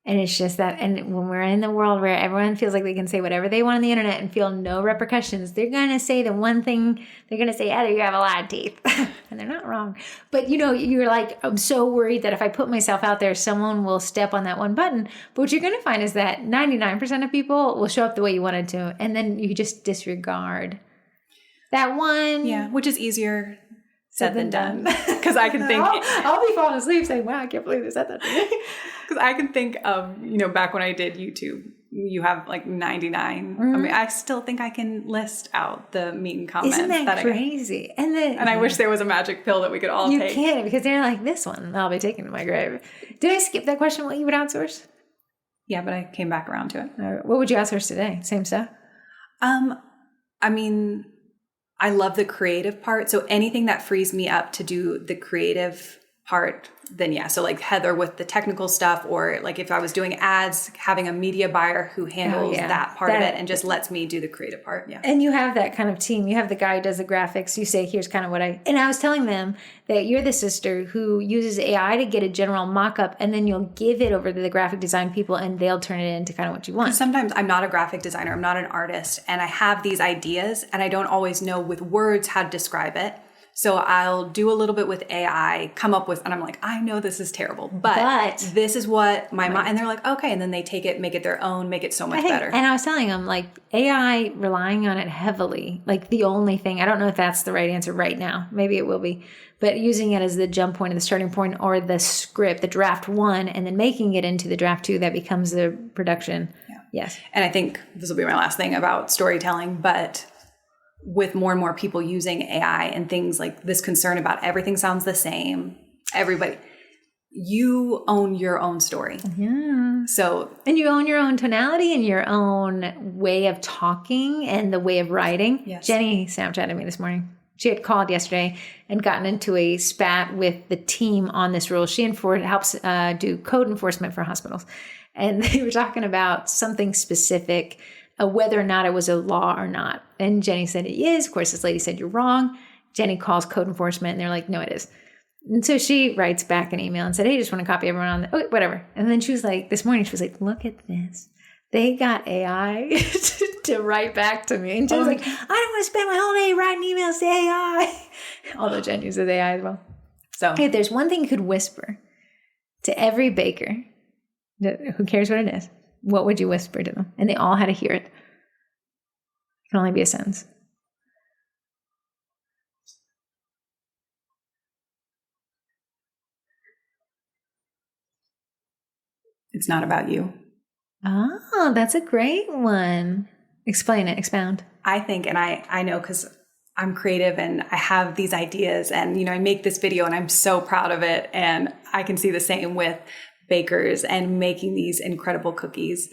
And it's just that, and when we're in the world where everyone feels like they can say whatever they want on the internet and feel no repercussions, they're going to say the one thing, they're going to say, Heather, you have a lot of teeth. And they're not wrong. But you're like, I'm so worried that if I put myself out there, someone will step on that one button. But what you're going to find is that 99% of people will show up the way you wanted to. And then you just disregard that one. Yeah, which is easier said than done. Because I can think. I'll be falling asleep saying, wow, I can't believe they said that to me. Because I can think of, back when I did YouTube, you have like 99. I mean, I still think I can list out the mean comments. Isn't that crazy? And I wish there was a magic pill that we could all take. You can't, because they're like, this one I'll be taking to my grave. Did I skip that question, what you would outsource? Yeah, but I came back around to it. What would you outsource today? Same stuff? I mean, I love the creative part. So anything that frees me up to do the creative part, then yeah. So like Heather with the technical stuff, or like if I was doing ads, having a media buyer who handles that part of it and just lets me do the creative part. Yeah. And you have that kind of team. You have the guy who does the graphics. You say, here's kind of and I was telling them that you're the sister who uses AI to get a general mock-up, and then you'll give it over to the graphic design people and they'll turn it into kind of what you want. Sometimes I'm not a graphic designer. I'm not an artist, and I have these ideas and I don't always know with words how to describe it. So I'll do a little bit with AI, come up with, and I'm like, I know this is terrible, but this is what my mind, and they're like, okay. And then they take it, make it their own, make it so much better. And I was telling them, like, AI, relying on it heavily, like the only thing, I don't know if that's the right answer right now. Maybe it will be, but using it as the jump point, the starting point, or the script, the draft 1, and then making it into the draft 2 that becomes the production. Yeah. Yes. And I think this will be my last thing about storytelling, but with more and more people using AI and things like this concern about everything sounds the same, everybody, you own your own story. Yeah. And you own your own tonality and your own way of talking and the way of writing. Yes. Jenny Snapchatted me this morning. She had called yesterday and gotten into a spat with the team on this rule. She helps do code enforcement for hospitals. And they were talking about something specific, whether or not it was a law or not. And Jenny said it is. Of course, this lady said you're wrong. Jenny calls code enforcement and they're like, no, it is. And so she writes back an email and said, hey, just want to copy everyone on whatever. And then she was like, this morning, she was like, look at this. They got AI to write back to me. And Jen's like, I don't want to spend my whole day writing emails to AI. Although Jen uses AI as well. So if there's one thing you could whisper to every baker, who cares what it is, what would you whisper to them? And they all had to hear it. It can only be a sentence. It's not about you. Oh, that's a great one. Explain it. Expound. I think, and I know because I'm creative and I have these ideas and, I make this video and I'm so proud of it. And I can see the same with bakers and making these incredible cookies.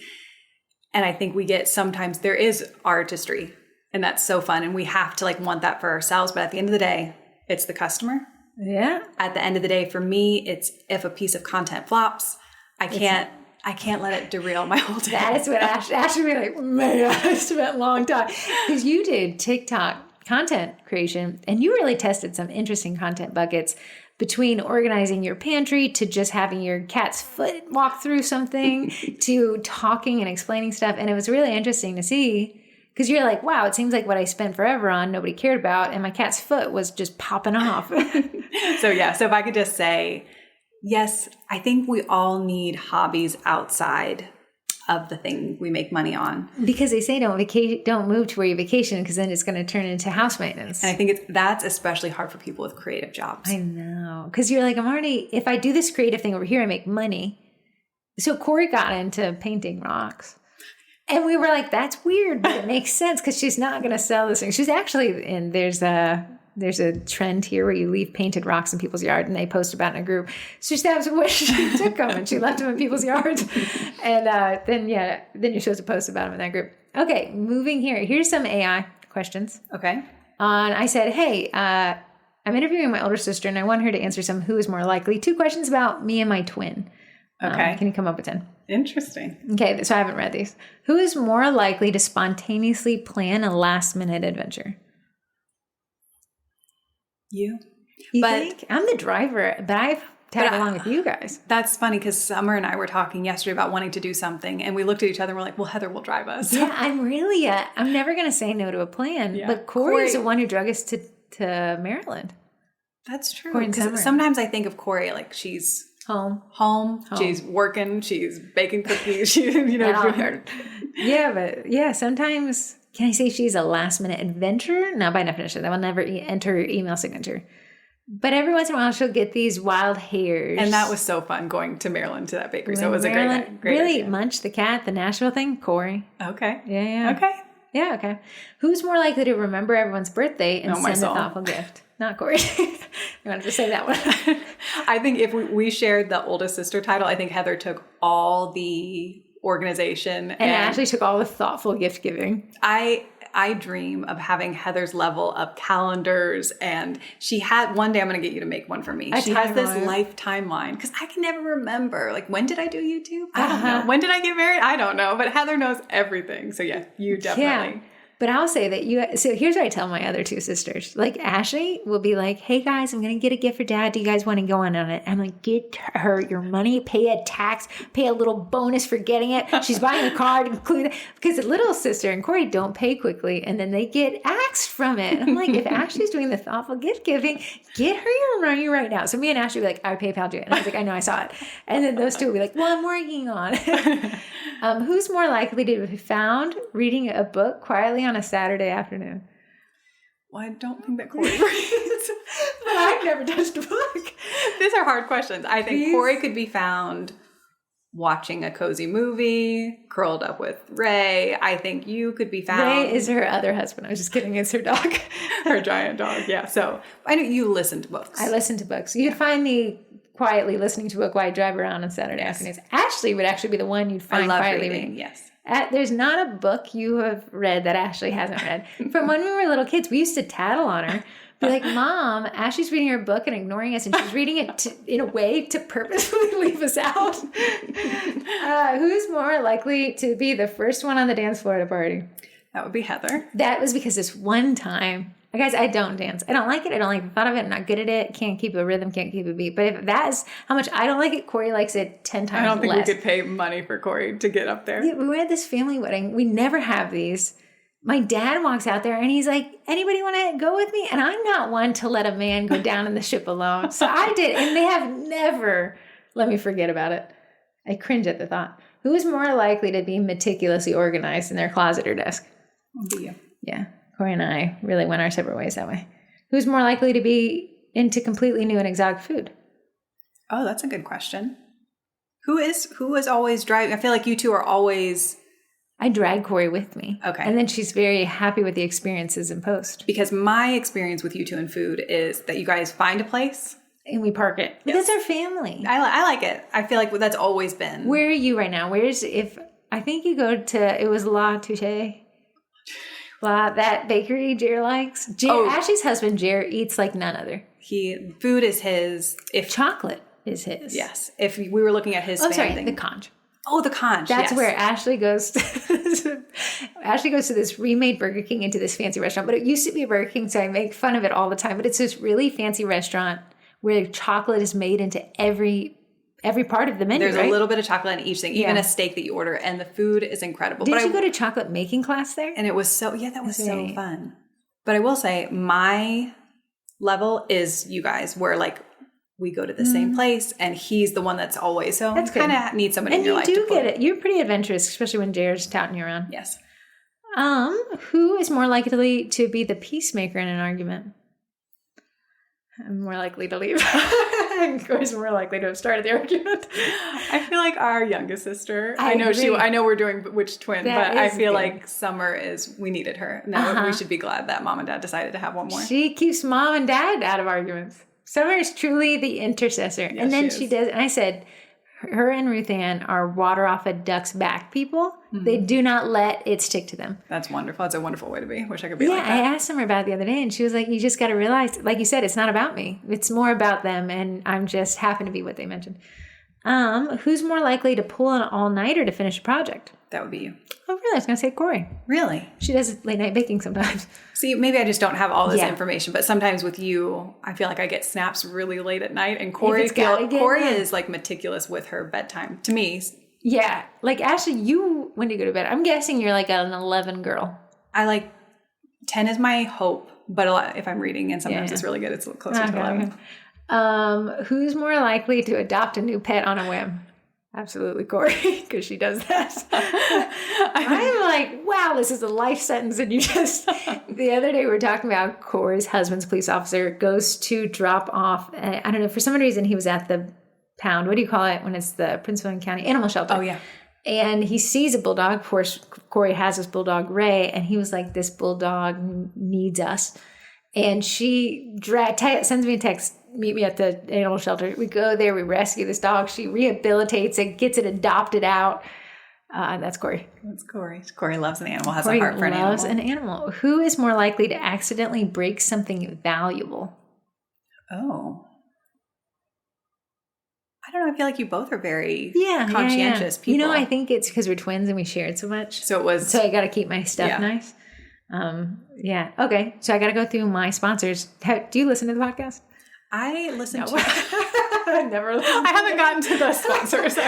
And I think sometimes there is artistry and that's so fun. And we have to want that for ourselves. But at the end of the day, it's the customer. Yeah. At the end of the day, for me, it's if a piece of content flops, I can't let it derail my whole day. That is what Ashley would be like, man, I spent a long time. Because you did TikTok content creation and you really tested some interesting content buckets between organizing your pantry to just having your cat's foot walk through something to talking and explaining stuff. And it was really interesting to see because you're like, wow, it seems like what I spent forever on, nobody cared about. And my cat's foot was just popping off. So if I could just say, yes, I think we all need hobbies outside of the thing we make money on. Because they say don't move to where you vacation because then it's going to turn into house maintenance. And I think that's especially hard for people with creative jobs. I know. Because you're like, if I do this creative thing over here, I make money. So Corrie got into painting rocks. And we were like, that's weird, but it makes sense because she's not going to sell this thing. She's actually, and there's there's a trend here where you leave painted rocks in people's yard and they post about it in a group. So that's where she took them and she left them in people's yards. And then you're supposed to post about them in that group. Okay, moving here. Here's some AI questions. Okay. I said, hey, I'm interviewing my older sister and I want her to answer some who is more likely. 2 questions about me and my twin. Okay. Can you come up with 10? Interesting. Okay, so I haven't read these. Who is more likely to spontaneously plan a last-minute adventure? You think? I'm the driver, but I've tagged along with you guys. That's funny because Summer and I were talking yesterday about wanting to do something, and we looked at each other and we're like, well, Heather will drive us. Yeah, I'm never going to say no to a plan. Yeah. But Corrie's the one who drug us to Maryland. That's true. Because sometimes I think of Corrie like she's home. She's working. She's baking cookies. She, sometimes, can I say she's a last minute adventurer? Not by definition. That will never enter her email signature. But every once in a while, she'll get these wild hairs. And that was so fun going to Maryland to that bakery. So it was a great really idea. Munch the cat, the Nashville thing, Corrie. Okay. Yeah. Okay. Yeah, okay. Who's more likely to remember everyone's birthday and send a thoughtful gift? Not Corrie. I wanted to say that one. I think if we shared the oldest sister title, I think Heather took all the organization. And Ashley took all the thoughtful gift giving. I dream of having Heather's level of calendars, and she had one day I'm going to get you to make one for me. She has this lifetime line because I can never remember. Like, when did I do YouTube? I don't know. When did I get married? I don't know. But Heather knows everything. So yeah, you definitely. Yeah. But I'll say that so here's what I tell my other 2 sisters. Like Ashley will be like, hey guys, I'm going to get a gift for Dad. Do you guys want to go in on it? I'm like, get her your money, pay a tax, pay a little bonus for getting it. She's buying a card, include it. Because the little sister and Corrie don't pay quickly and then they get axed from it. And I'm like, if Ashley's doing the thoughtful gift giving, get her your money right now. So me and Ashley were like, I PayPal'd you. And I was like, I know, I saw it. And then those 2 will be like, well, I'm working on it. Who's more likely to be found reading a book quietly on a Saturday afternoon? Well, I don't think that Corrie reads. But I've never touched a book. These are hard questions. I think Corrie could be found watching a cozy movie, curled up with Ray. I think you could be found. Ray is her other husband. I was just kidding. It's her dog. Her giant dog. Yeah. So I know you listen to books. I listen to books. You'd find me quietly listening to a book while I drive around on Saturday afternoons. Ashley would actually be the one you'd find quietly reading. Yes. There's not a book you have read that Ashley hasn't read. From when we were little kids, we used to tattle on her. Be like, Mom, Ashley's reading her book and ignoring us, and she's reading it in a way to purposefully leave us out. Who's more likely to be the first one on the dance floor at a party? That would be Heather. That was because this one time, guys, I don't dance. I don't like it. I don't like the thought of it. I'm not good at it. Can't keep a rhythm. Can't keep a beat. But if that is how much I don't like it, Corrie likes it 10 times less. I don't think we could pay money for Corrie to get up there. Yeah, we were at this family wedding. We never have these. My dad walks out there and he's like, anybody want to go with me? And I'm not one to let a man go down in the ship alone. So I did. And they have never let me forget about it. I cringe at the thought. Who is more likely to be meticulously organized in their closet or desk? I'll be you. Yeah. Corrie and I really went our separate ways that way. Who's more likely to be into completely new and exotic food? Oh, that's a good question. Who is always driving? I feel like you 2 are always... I drag Corrie with me. Okay. And then she's very happy with the experiences in post. Because my experience with you 2 in food is that you guys find a place. And we park it. Yes. That's our family. I like it. I feel like that's always been. Where are you right now? I think you go to, it was La Touche. That bakery Jer likes. Ashley's husband, Jer, eats like none other. Food is his. Chocolate is his. Yes. If we were looking at his thing. The conch. Oh, the conch. That's where Ashley goes to. Ashley goes to this remade Burger King into this fancy restaurant. But it used to be a Burger King, so I make fun of it all the time. But it's this really fancy restaurant where chocolate is made into every part of the menu. There's a little bit of chocolate in each thing, even a steak that you order, and the food is incredible. Did you go to chocolate making class there? And it was so fun. But I will say my level is you guys, where like we go to the same place, and he's the one that's always. So that's kind of need somebody in your life. And you do get it. You're pretty adventurous, especially when Jared's touting you around. Yes. Who is more likely to be the peacemaker in an argument? I'm more likely to leave. And Corey's more likely to have started the argument. I feel like our youngest sister, I know we're doing which twin, That but I is feel good. like Summer we needed her. No, we should be glad that mom and dad decided to have one more. She keeps mom and dad out of arguments. Summer is truly the intercessor. Yes, and then she she does, and I said, her and Ruth Ann are water off a duck's back people. They do not let it stick to them. That's wonderful. That's a wonderful way to be. Wish I could be Yeah, like I that. asked Summer about it the other day, and she was like, you just got to realize, like you said, it's not about me. It's more about them, and I'm just happen to be what they mentioned. Who's more likely to pull an all-nighter to finish a project? That would be you. Oh, really? I was going to say Corrie. Really? She does late-night baking sometimes. See, maybe I just don't have all this Yeah. information, but sometimes with you, I feel like I get snaps really late at night, and If it's gotta get Corrie done. is like meticulous with her bedtime. To me, Yeah. Like, Ashley, when do you go to bed? I'm guessing you're like an 11 girl. I like 10 is my hope, but a lot if I'm reading, and sometimes it's really good. It's closer to 11. Who's more likely to adopt a new pet on a whim? Absolutely Corrie, because she does that. I'm like, wow, this is a life sentence. And you just, the other day we were talking about Corey's husband's police officer goes to drop off. I don't know, for some reason he was at the pound. What do you call it when it's the Prince William County animal shelter? Oh, yeah. And he sees a bulldog. Of course, Corey has this bulldog, Ray, and he was like, this bulldog needs us. And she sends me a text, meet me at the animal shelter. We go there, we rescue this dog. She rehabilitates it, gets it adopted out. That's Corrie. That's Corrie. Corrie loves an animal, has Corrie a heart for an animal. loves an animal. Who is more likely to accidentally break something valuable? Oh. I don't know. I feel like you both are very Yeah, conscientious people. You know, I think it's because we're twins and we shared so much. So I got to keep my stuff nice. Yeah. Okay. So I got to go through my sponsors. Do you listen to the podcast? I listen to I never listened. I haven't gotten to the sponsors. So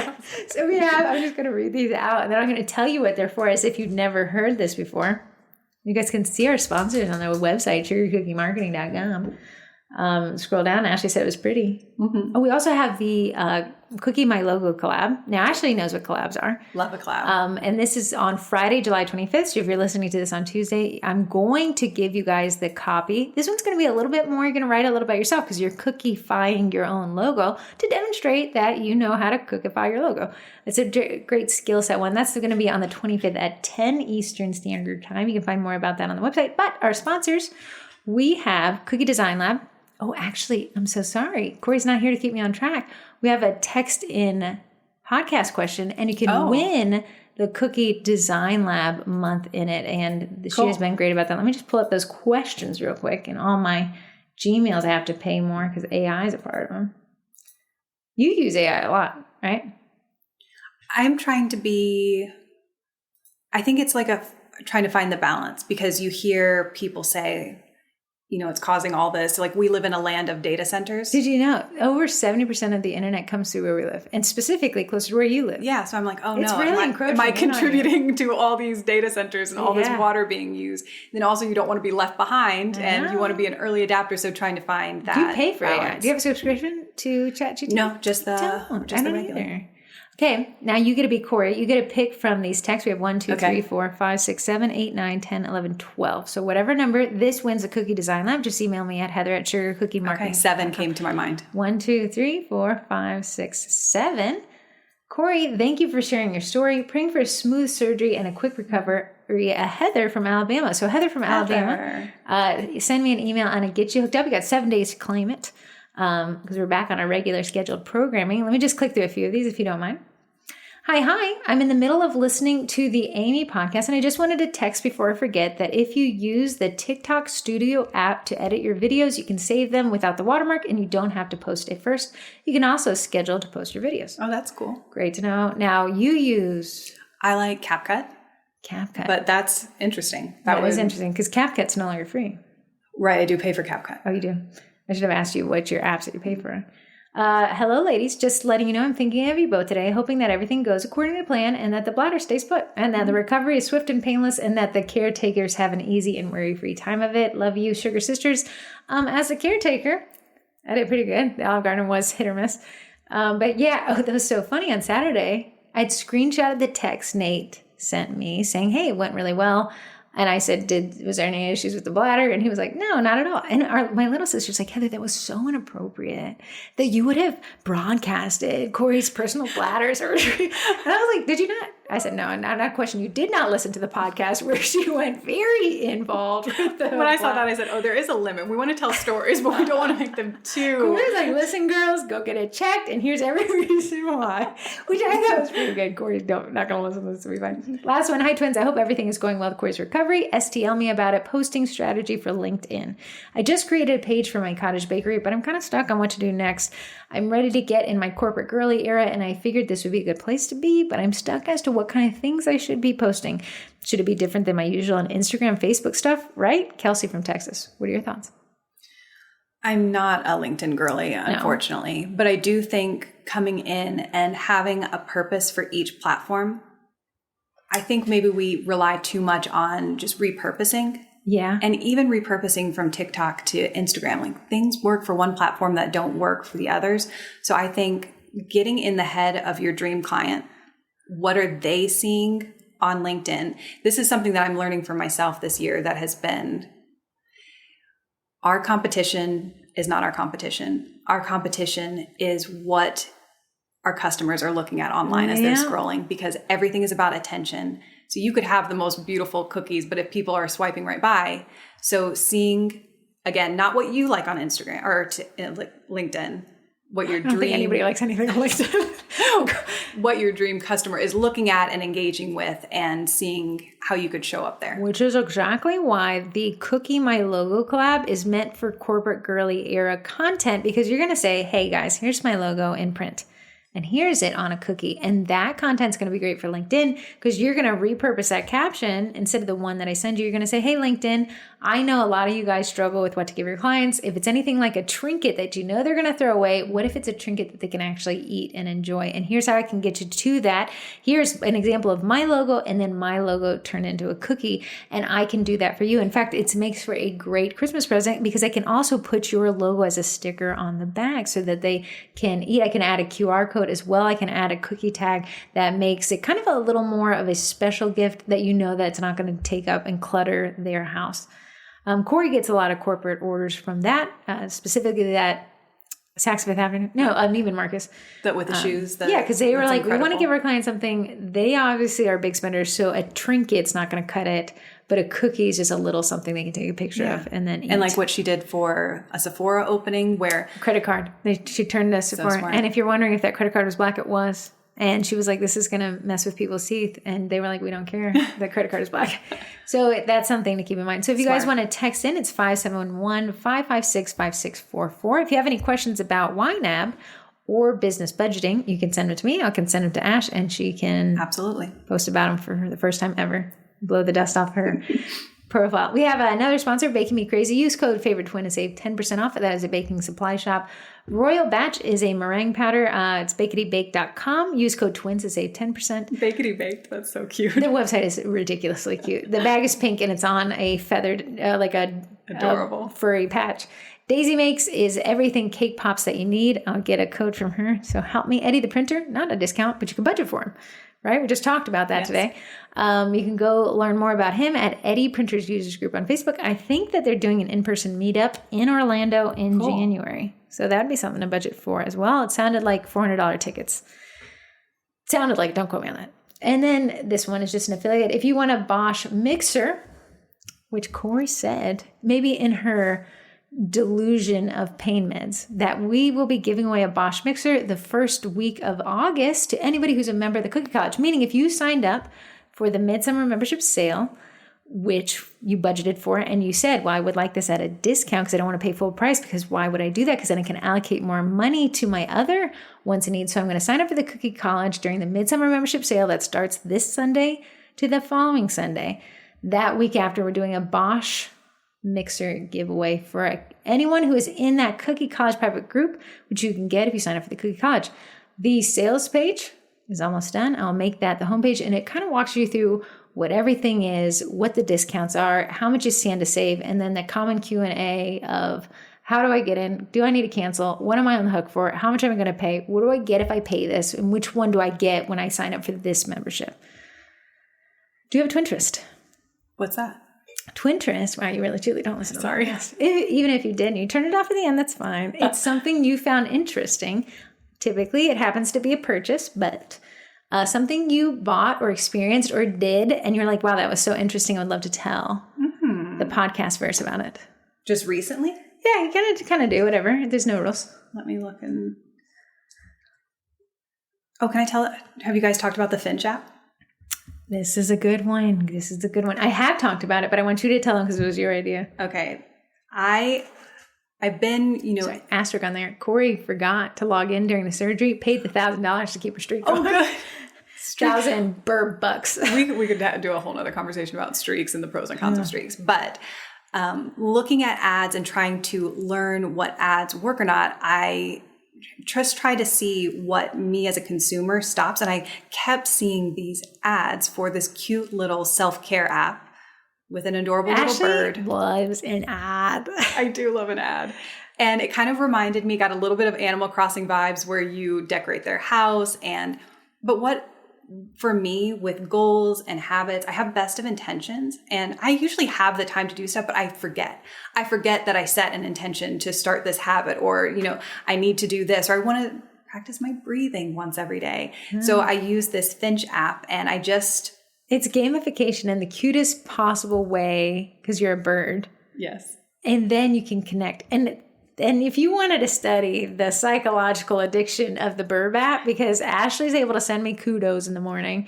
I'm just going to read these out, and then I'm going to tell you what they're for, as if you've never heard this before. You guys can see our sponsors on the website, sugarcookiemarketing.com. Scroll down. Ashley said it was pretty. Mm-hmm. Oh, we also have the Cookie My Logo collab. Now, Ashley knows what collabs are. Love a collab. And this is on Friday, July 25th. So if you're listening to this on Tuesday, I'm going to give you guys the copy. This one's going to be a little bit more. You're going to write a little about yourself because you're cookifying your own logo to demonstrate that you know how to cookify your logo. It's a great skill set one. That's going to be on the 25th at 10 Eastern Standard Time. You can find more about that on the website. But our sponsors, we have Cookie Design Lab. Oh, actually, I'm so sorry. Corey's not here to keep me on track. We have a text-in podcast question, and you can win the Cookie Design Lab month in it. And she has been great about that. Let me just pull up those questions real quick. And all my Gmails, I have to pay more because AI is a part of them. You use AI a lot, right? I'm trying to be, I think it's like trying to find the balance, because you hear people say, you know, it's causing all this. Like, we live in a land of data centers. Did you know over 70% of the internet comes through where we live, and specifically close to where you live? Yeah. So I'm like, oh It's no, really am I contributing to all these data centers and all this water being used? And then also, you don't want to be left behind, and you want to be an early adapter. So trying to find that. Do you pay for balance. AI? Do you have a subscription to ChatGPT? No, just the I don't regular. either. Okay, now you get to be Corey. You get to pick from these texts. We have 1, 2, 3, 4, 5, 6, 7, 8, 9, 10, 11, 12. So whatever number, this wins a Cookie Design Lab. Just email me at heather@sugarcookiemarketing. Okay, 7 came to my mind. 1, 2, 3, 4, 5, 6, 7. Corey, thank you for sharing your story. Praying for a smooth surgery and a quick recovery. Heather from Alabama. So Heather from Alabama, send me an email and I'll get you hooked up. You got 7 days to claim it because we're back on our regular scheduled programming. Let me just click through a few of these if you don't mind. Hi. I'm in the middle of listening to the Amy podcast, and I just wanted to text before I forget that if you use the TikTok Studio app to edit your videos, you can save them without the watermark, and you don't have to post it first. You can also schedule to post your videos. Oh, that's cool. Great to know. Now, you use... I like CapCut. But that's interesting. That was interesting, because CapCut's no longer free. Right, I do pay for CapCut. Oh, you do? I should have asked you what's your apps that you pay for. Hello, ladies. Just letting you know I'm thinking of you both today, hoping that everything goes according to plan and that the bladder stays put and that the recovery is swift and painless and that the caretakers have an easy and worry-free time of it. Love you, Sugar Sisters. As a caretaker, I did pretty good. The Olive Garden was hit or miss. But yeah, that was so funny. On Saturday, I'd screenshotted the text Nate sent me saying, hey, it went really well. And I said, was there any issues with the bladder? And he was like, no, not at all. And my little sister's like, Heather, that was so inappropriate that you would have broadcasted Corrie's personal bladder surgery. And I was like, did you not? I said, no, not a question. You did not listen to the podcast where she went very involved with the When I saw that, I said, oh, there is a limit. We want to tell stories, but we don't want to make them too. Corey's like, listen, girls, go get it checked, and here's every reason why. Which I thought was pretty good. Corey's not going to listen to this. Will be fine. Last one. Hi, twins. I hope everything is going well with Corey's recovery. STL me about it. Posting strategy for LinkedIn. I just created a page for my cottage bakery, but I'm kind of stuck on what to do next. I'm ready to get in my corporate girly era, and I figured this would be a good place to be, but I'm stuck as to what kind of things I should be posting. Should it be different than my usual on Instagram, Facebook stuff, right? Kelsey from Texas. What are your thoughts? I'm not a LinkedIn girly, unfortunately, but I do think coming in and having a purpose for each platform, I think maybe we rely too much on just repurposing. Yeah. And even repurposing from TikTok to Instagram, like things work for one platform that don't work for the others. So I think getting in the head of your dream client, what are they seeing on LinkedIn? This is something that I'm learning for myself this year that has been, our competition is not our competition. Our competition is what our customers are looking at online as they're scrolling, because everything is about attention. So you could have the most beautiful cookies, but if people are swiping right by, so seeing, again, not what you like on Instagram or LinkedIn, what your I don't think anybody likes anything on LinkedIn. What your dream customer is looking at and engaging with, and seeing how you could show up there. Which is exactly why the Cookie My Logo collab is meant for corporate girly era content, because you're going to say, hey guys, here's my logo in print. And here's it on a cookie. And that content's going to be great for LinkedIn, because you're going to repurpose that caption. Instead of the one that I send you, you're going to say, hey, LinkedIn, I know a lot of you guys struggle with what to give your clients. If it's anything like a trinket that you know they're going to throw away, what if it's a trinket that they can actually eat and enjoy? And here's how I can get you to that. Here's an example of my logo, and then my logo turned into a cookie. And I can do that for you. In fact, it makes for a great Christmas present, because I can also put your logo as a sticker on the bag so that they can eat. I can add a QR code as well. I can add a cookie tag that makes it kind of a little more of a special gift that you know that's not going to take up and clutter their house. Corrie gets a lot of corporate orders from that, specifically that Saks Fifth Avenue. No, Neiman Marcus. That with the shoes. Because they were like, we want to give our clients something. They obviously are big spenders, so a trinket's not going to cut it, but a cookie is just a little something they can take a picture of and then eat. And like what she did for a Sephora opening, where credit card. She turned to Sephora. And if you're wondering if that credit card was black, it was. And she was like, this is going to mess with people's teeth. And they were like, we don't care. The credit card is black. So that's something to keep in mind. So if you guys want to text in, it's 571-556-5644. If you have any questions about YNAB or business budgeting, you can send them to me. I can send them to Ash, and she can post about them for the first time ever. Blow the dust off her profile. We have another sponsor, Baking Me Crazy. Use code FAVORITETWIN to save 10% off. That is a baking supply shop. Royal Batch is a meringue powder. It's bakedybake.com. Use code TWINS to save 10%. Bakedy Baked. That's so cute. The website is ridiculously cute. The bag is pink, and it's on a feathered, adorable furry patch. Daisy Makes is everything cake pops that you need. I'll get a code from her. So help me, Eddie the printer. Not a discount, but you can budget for him. Right? We just talked about that today. You can go learn more about him at Eddie Printers Users Group on Facebook. I think that they're doing an in-person meetup in Orlando in January. So that'd be something to budget for as well. It sounded like $400 tickets. Sounded like, don't quote me on that. And then this one is just an affiliate. If you want a Bosch mixer, which Corrie said, maybe in her delusion of pain meds, that we will be giving away a Bosch mixer the first week of August to anybody who's a member of the Cookie College. Meaning if you signed up for the Midsummer membership sale, which you budgeted for, and you said, well, I would like this at a discount because I don't want to pay full price, because why would I do that? Because then I can allocate more money to my other wants and needs. So I'm going to sign up for the Cookie College during the Midsummer membership sale that starts this Sunday to the following Sunday. That week after, we're doing a Bosch mixer giveaway for anyone who is in that Cookie College private group, which you can get if you sign up for the Cookie College. The sales page is almost done. I'll make that the homepage, and it kind of walks you through what everything is, what the discounts are, how much you stand to save, and then the common Q&A of how do I get in? Do I need to cancel? What am I on the hook for? How much am I going to pay? What do I get if I pay this? And which one do I get when I sign up for this membership? Do you have a Twinterest? What's that? Twinterest. Wow, you really truly don't listen to Sorry. podcasts. Even if you did, you turn it off at the end, that's fine. It's something you found interesting. Typically, it happens to be a purchase, but something you bought or experienced or did, and you're like, wow, that was so interesting. I would love to tell the podcast verse about it. Just recently? Yeah, you kind of do whatever. There's no rules. Let me look and... Oh, can I tell it? Have you guys talked about the Finch app? This is a good one. I have talked about it, but I want you to tell them because it was your idea. Okay. I've been, Sorry, asterisk on there. Corrie forgot to log in during the surgery, paid the $1,000 to keep her streak going. Oh, good. 1,000 burb bucks. We could do a whole nother conversation about streaks and the pros and cons of streaks. But looking at ads and trying to learn what ads work or not, I just try to see what me as a consumer stops. And I kept seeing these ads for this cute little self-care app with an adorable little bird. Loves an ad. I do love an ad. And it kind of reminded me, got a little bit of Animal Crossing vibes where you decorate their house. But what, for me, with goals and habits, I have best of intentions. And I usually have the time to do stuff, but I forget. I forget that I set an intention to start this habit, or, I need to do this, or I want to practice my breathing once every day. So I use this Finch app, and it's gamification in the cutest possible way because you're a bird. Yes. And then you can connect. And if you wanted to study the psychological addiction of the Burb app, because Ashley's able to send me kudos in the morning,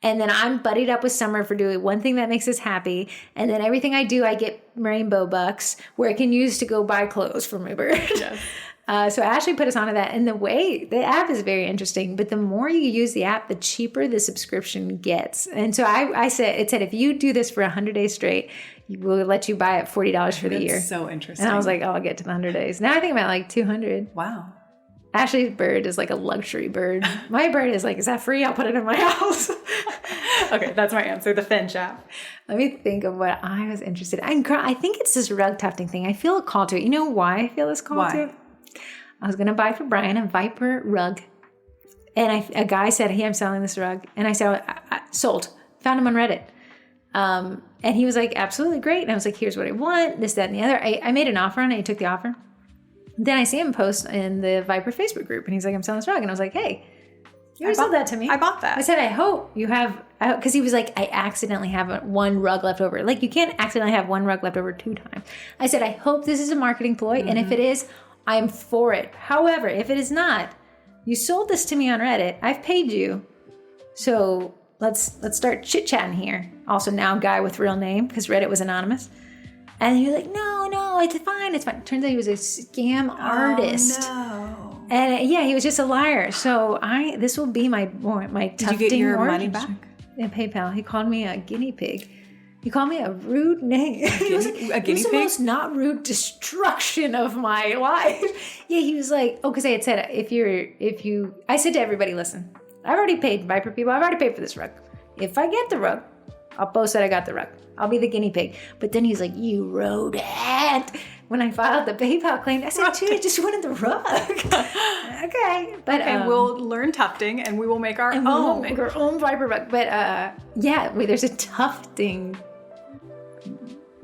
and then I'm buddied up with Summer for doing one thing that makes us happy, and then everything I do, I get rainbow bucks where I can use to go buy clothes for my bird. Yes. So Ashley put us onto that. And the app is very interesting, but the more you use the app, the cheaper the subscription gets. And so it said, if you do this for 100 days straight, we'll let you buy it $40 for the year. That's so interesting. And I was like, I'll get to the 100 days. Now I think about like 200. Wow. Ashley's bird is like a luxury bird. My bird is like, is that free? I'll put it in my house. Okay, that's my answer, the Finch app. Let me think of what I was interested in. I think it's this rug tufting thing. I feel a call to it. You know why I feel this call to it? I was going to buy for Brian a Viper rug. And a guy said, hey, I'm selling this rug. And I said, I sold. Found him on Reddit. And he was like, absolutely great. And I was like, here's what I want, this, that, and the other. I made an offer on it. He took the offer. Then I see him post in the Viper Facebook group. And he's like, I'm selling this rug. And I was like, hey, you already sold that to me. I bought that. I said, I hope you have, because he was like, I accidentally have one rug left over. Like, you can't accidentally have one rug left over 2 times. I said, I hope this is a marketing ploy. And if it is, I'm for it. However, if it is not, you sold this to me on Reddit. I've paid you. So let's start chit-chatting here. Also now guy with real name because Reddit was anonymous. And he was like, no, it's fine. It's fine. Turns out he was a scam artist. Oh, no. And he was just a liar. So this will be my tufting. Did you get your money back? In PayPal. He called me a guinea pig. He called me a rude name. A guinea pig? It was the most not rude destruction of my life. Yeah, he was like, because I had said, I said to everybody, listen, I've already paid Viper people. I've already paid for this rug. If I get the rug, I'll post that I got the rug. I'll be the guinea pig. But then he's like, you wrote it. When I filed the PayPal claim, I said, dude, I just wanted the rug. Okay. But we'll learn tufting and we will make our own. We'll make our own Viper rug. But there's a tufting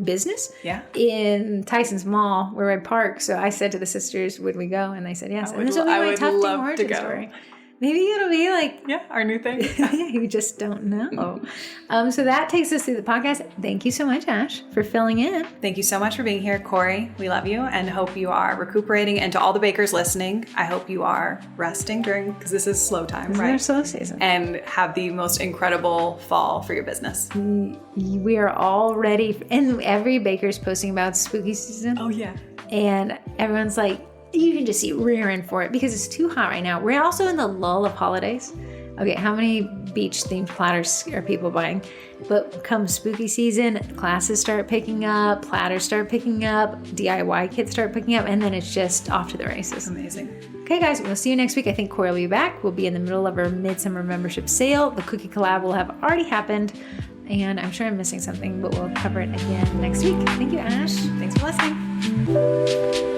business in Tyson's Mall where I park. So I said to the sisters, would we go? And they said yes. And this will be my tufting origin story. Maybe it'll be like... Yeah, our new thing. You just don't know. So that takes us through the podcast. Thank you so much, Ash, for filling in. Thank you so much for being here, Corrie. We love you and hope you are recuperating. And to all the bakers listening, I hope you are resting because this is slow time, right? It's slow season. And have the most incredible fall for your business. We are all ready. And every baker's posting about spooky season. Oh, yeah. And everyone's like, you can just see rearing for it because it's too hot right now. We're also in the lull of holidays. Okay, how many beach-themed platters are people buying? But come spooky season, classes start picking up, platters start picking up, DIY kits start picking up, and then it's just off to the races. Amazing. Okay, guys, we'll see you next week. I think Corrie will be back. We'll be in the middle of our midsummer membership sale. The cookie collab will have already happened, and I'm sure I'm missing something, but we'll cover it again next week. Thank you, Ash. Thanks for listening.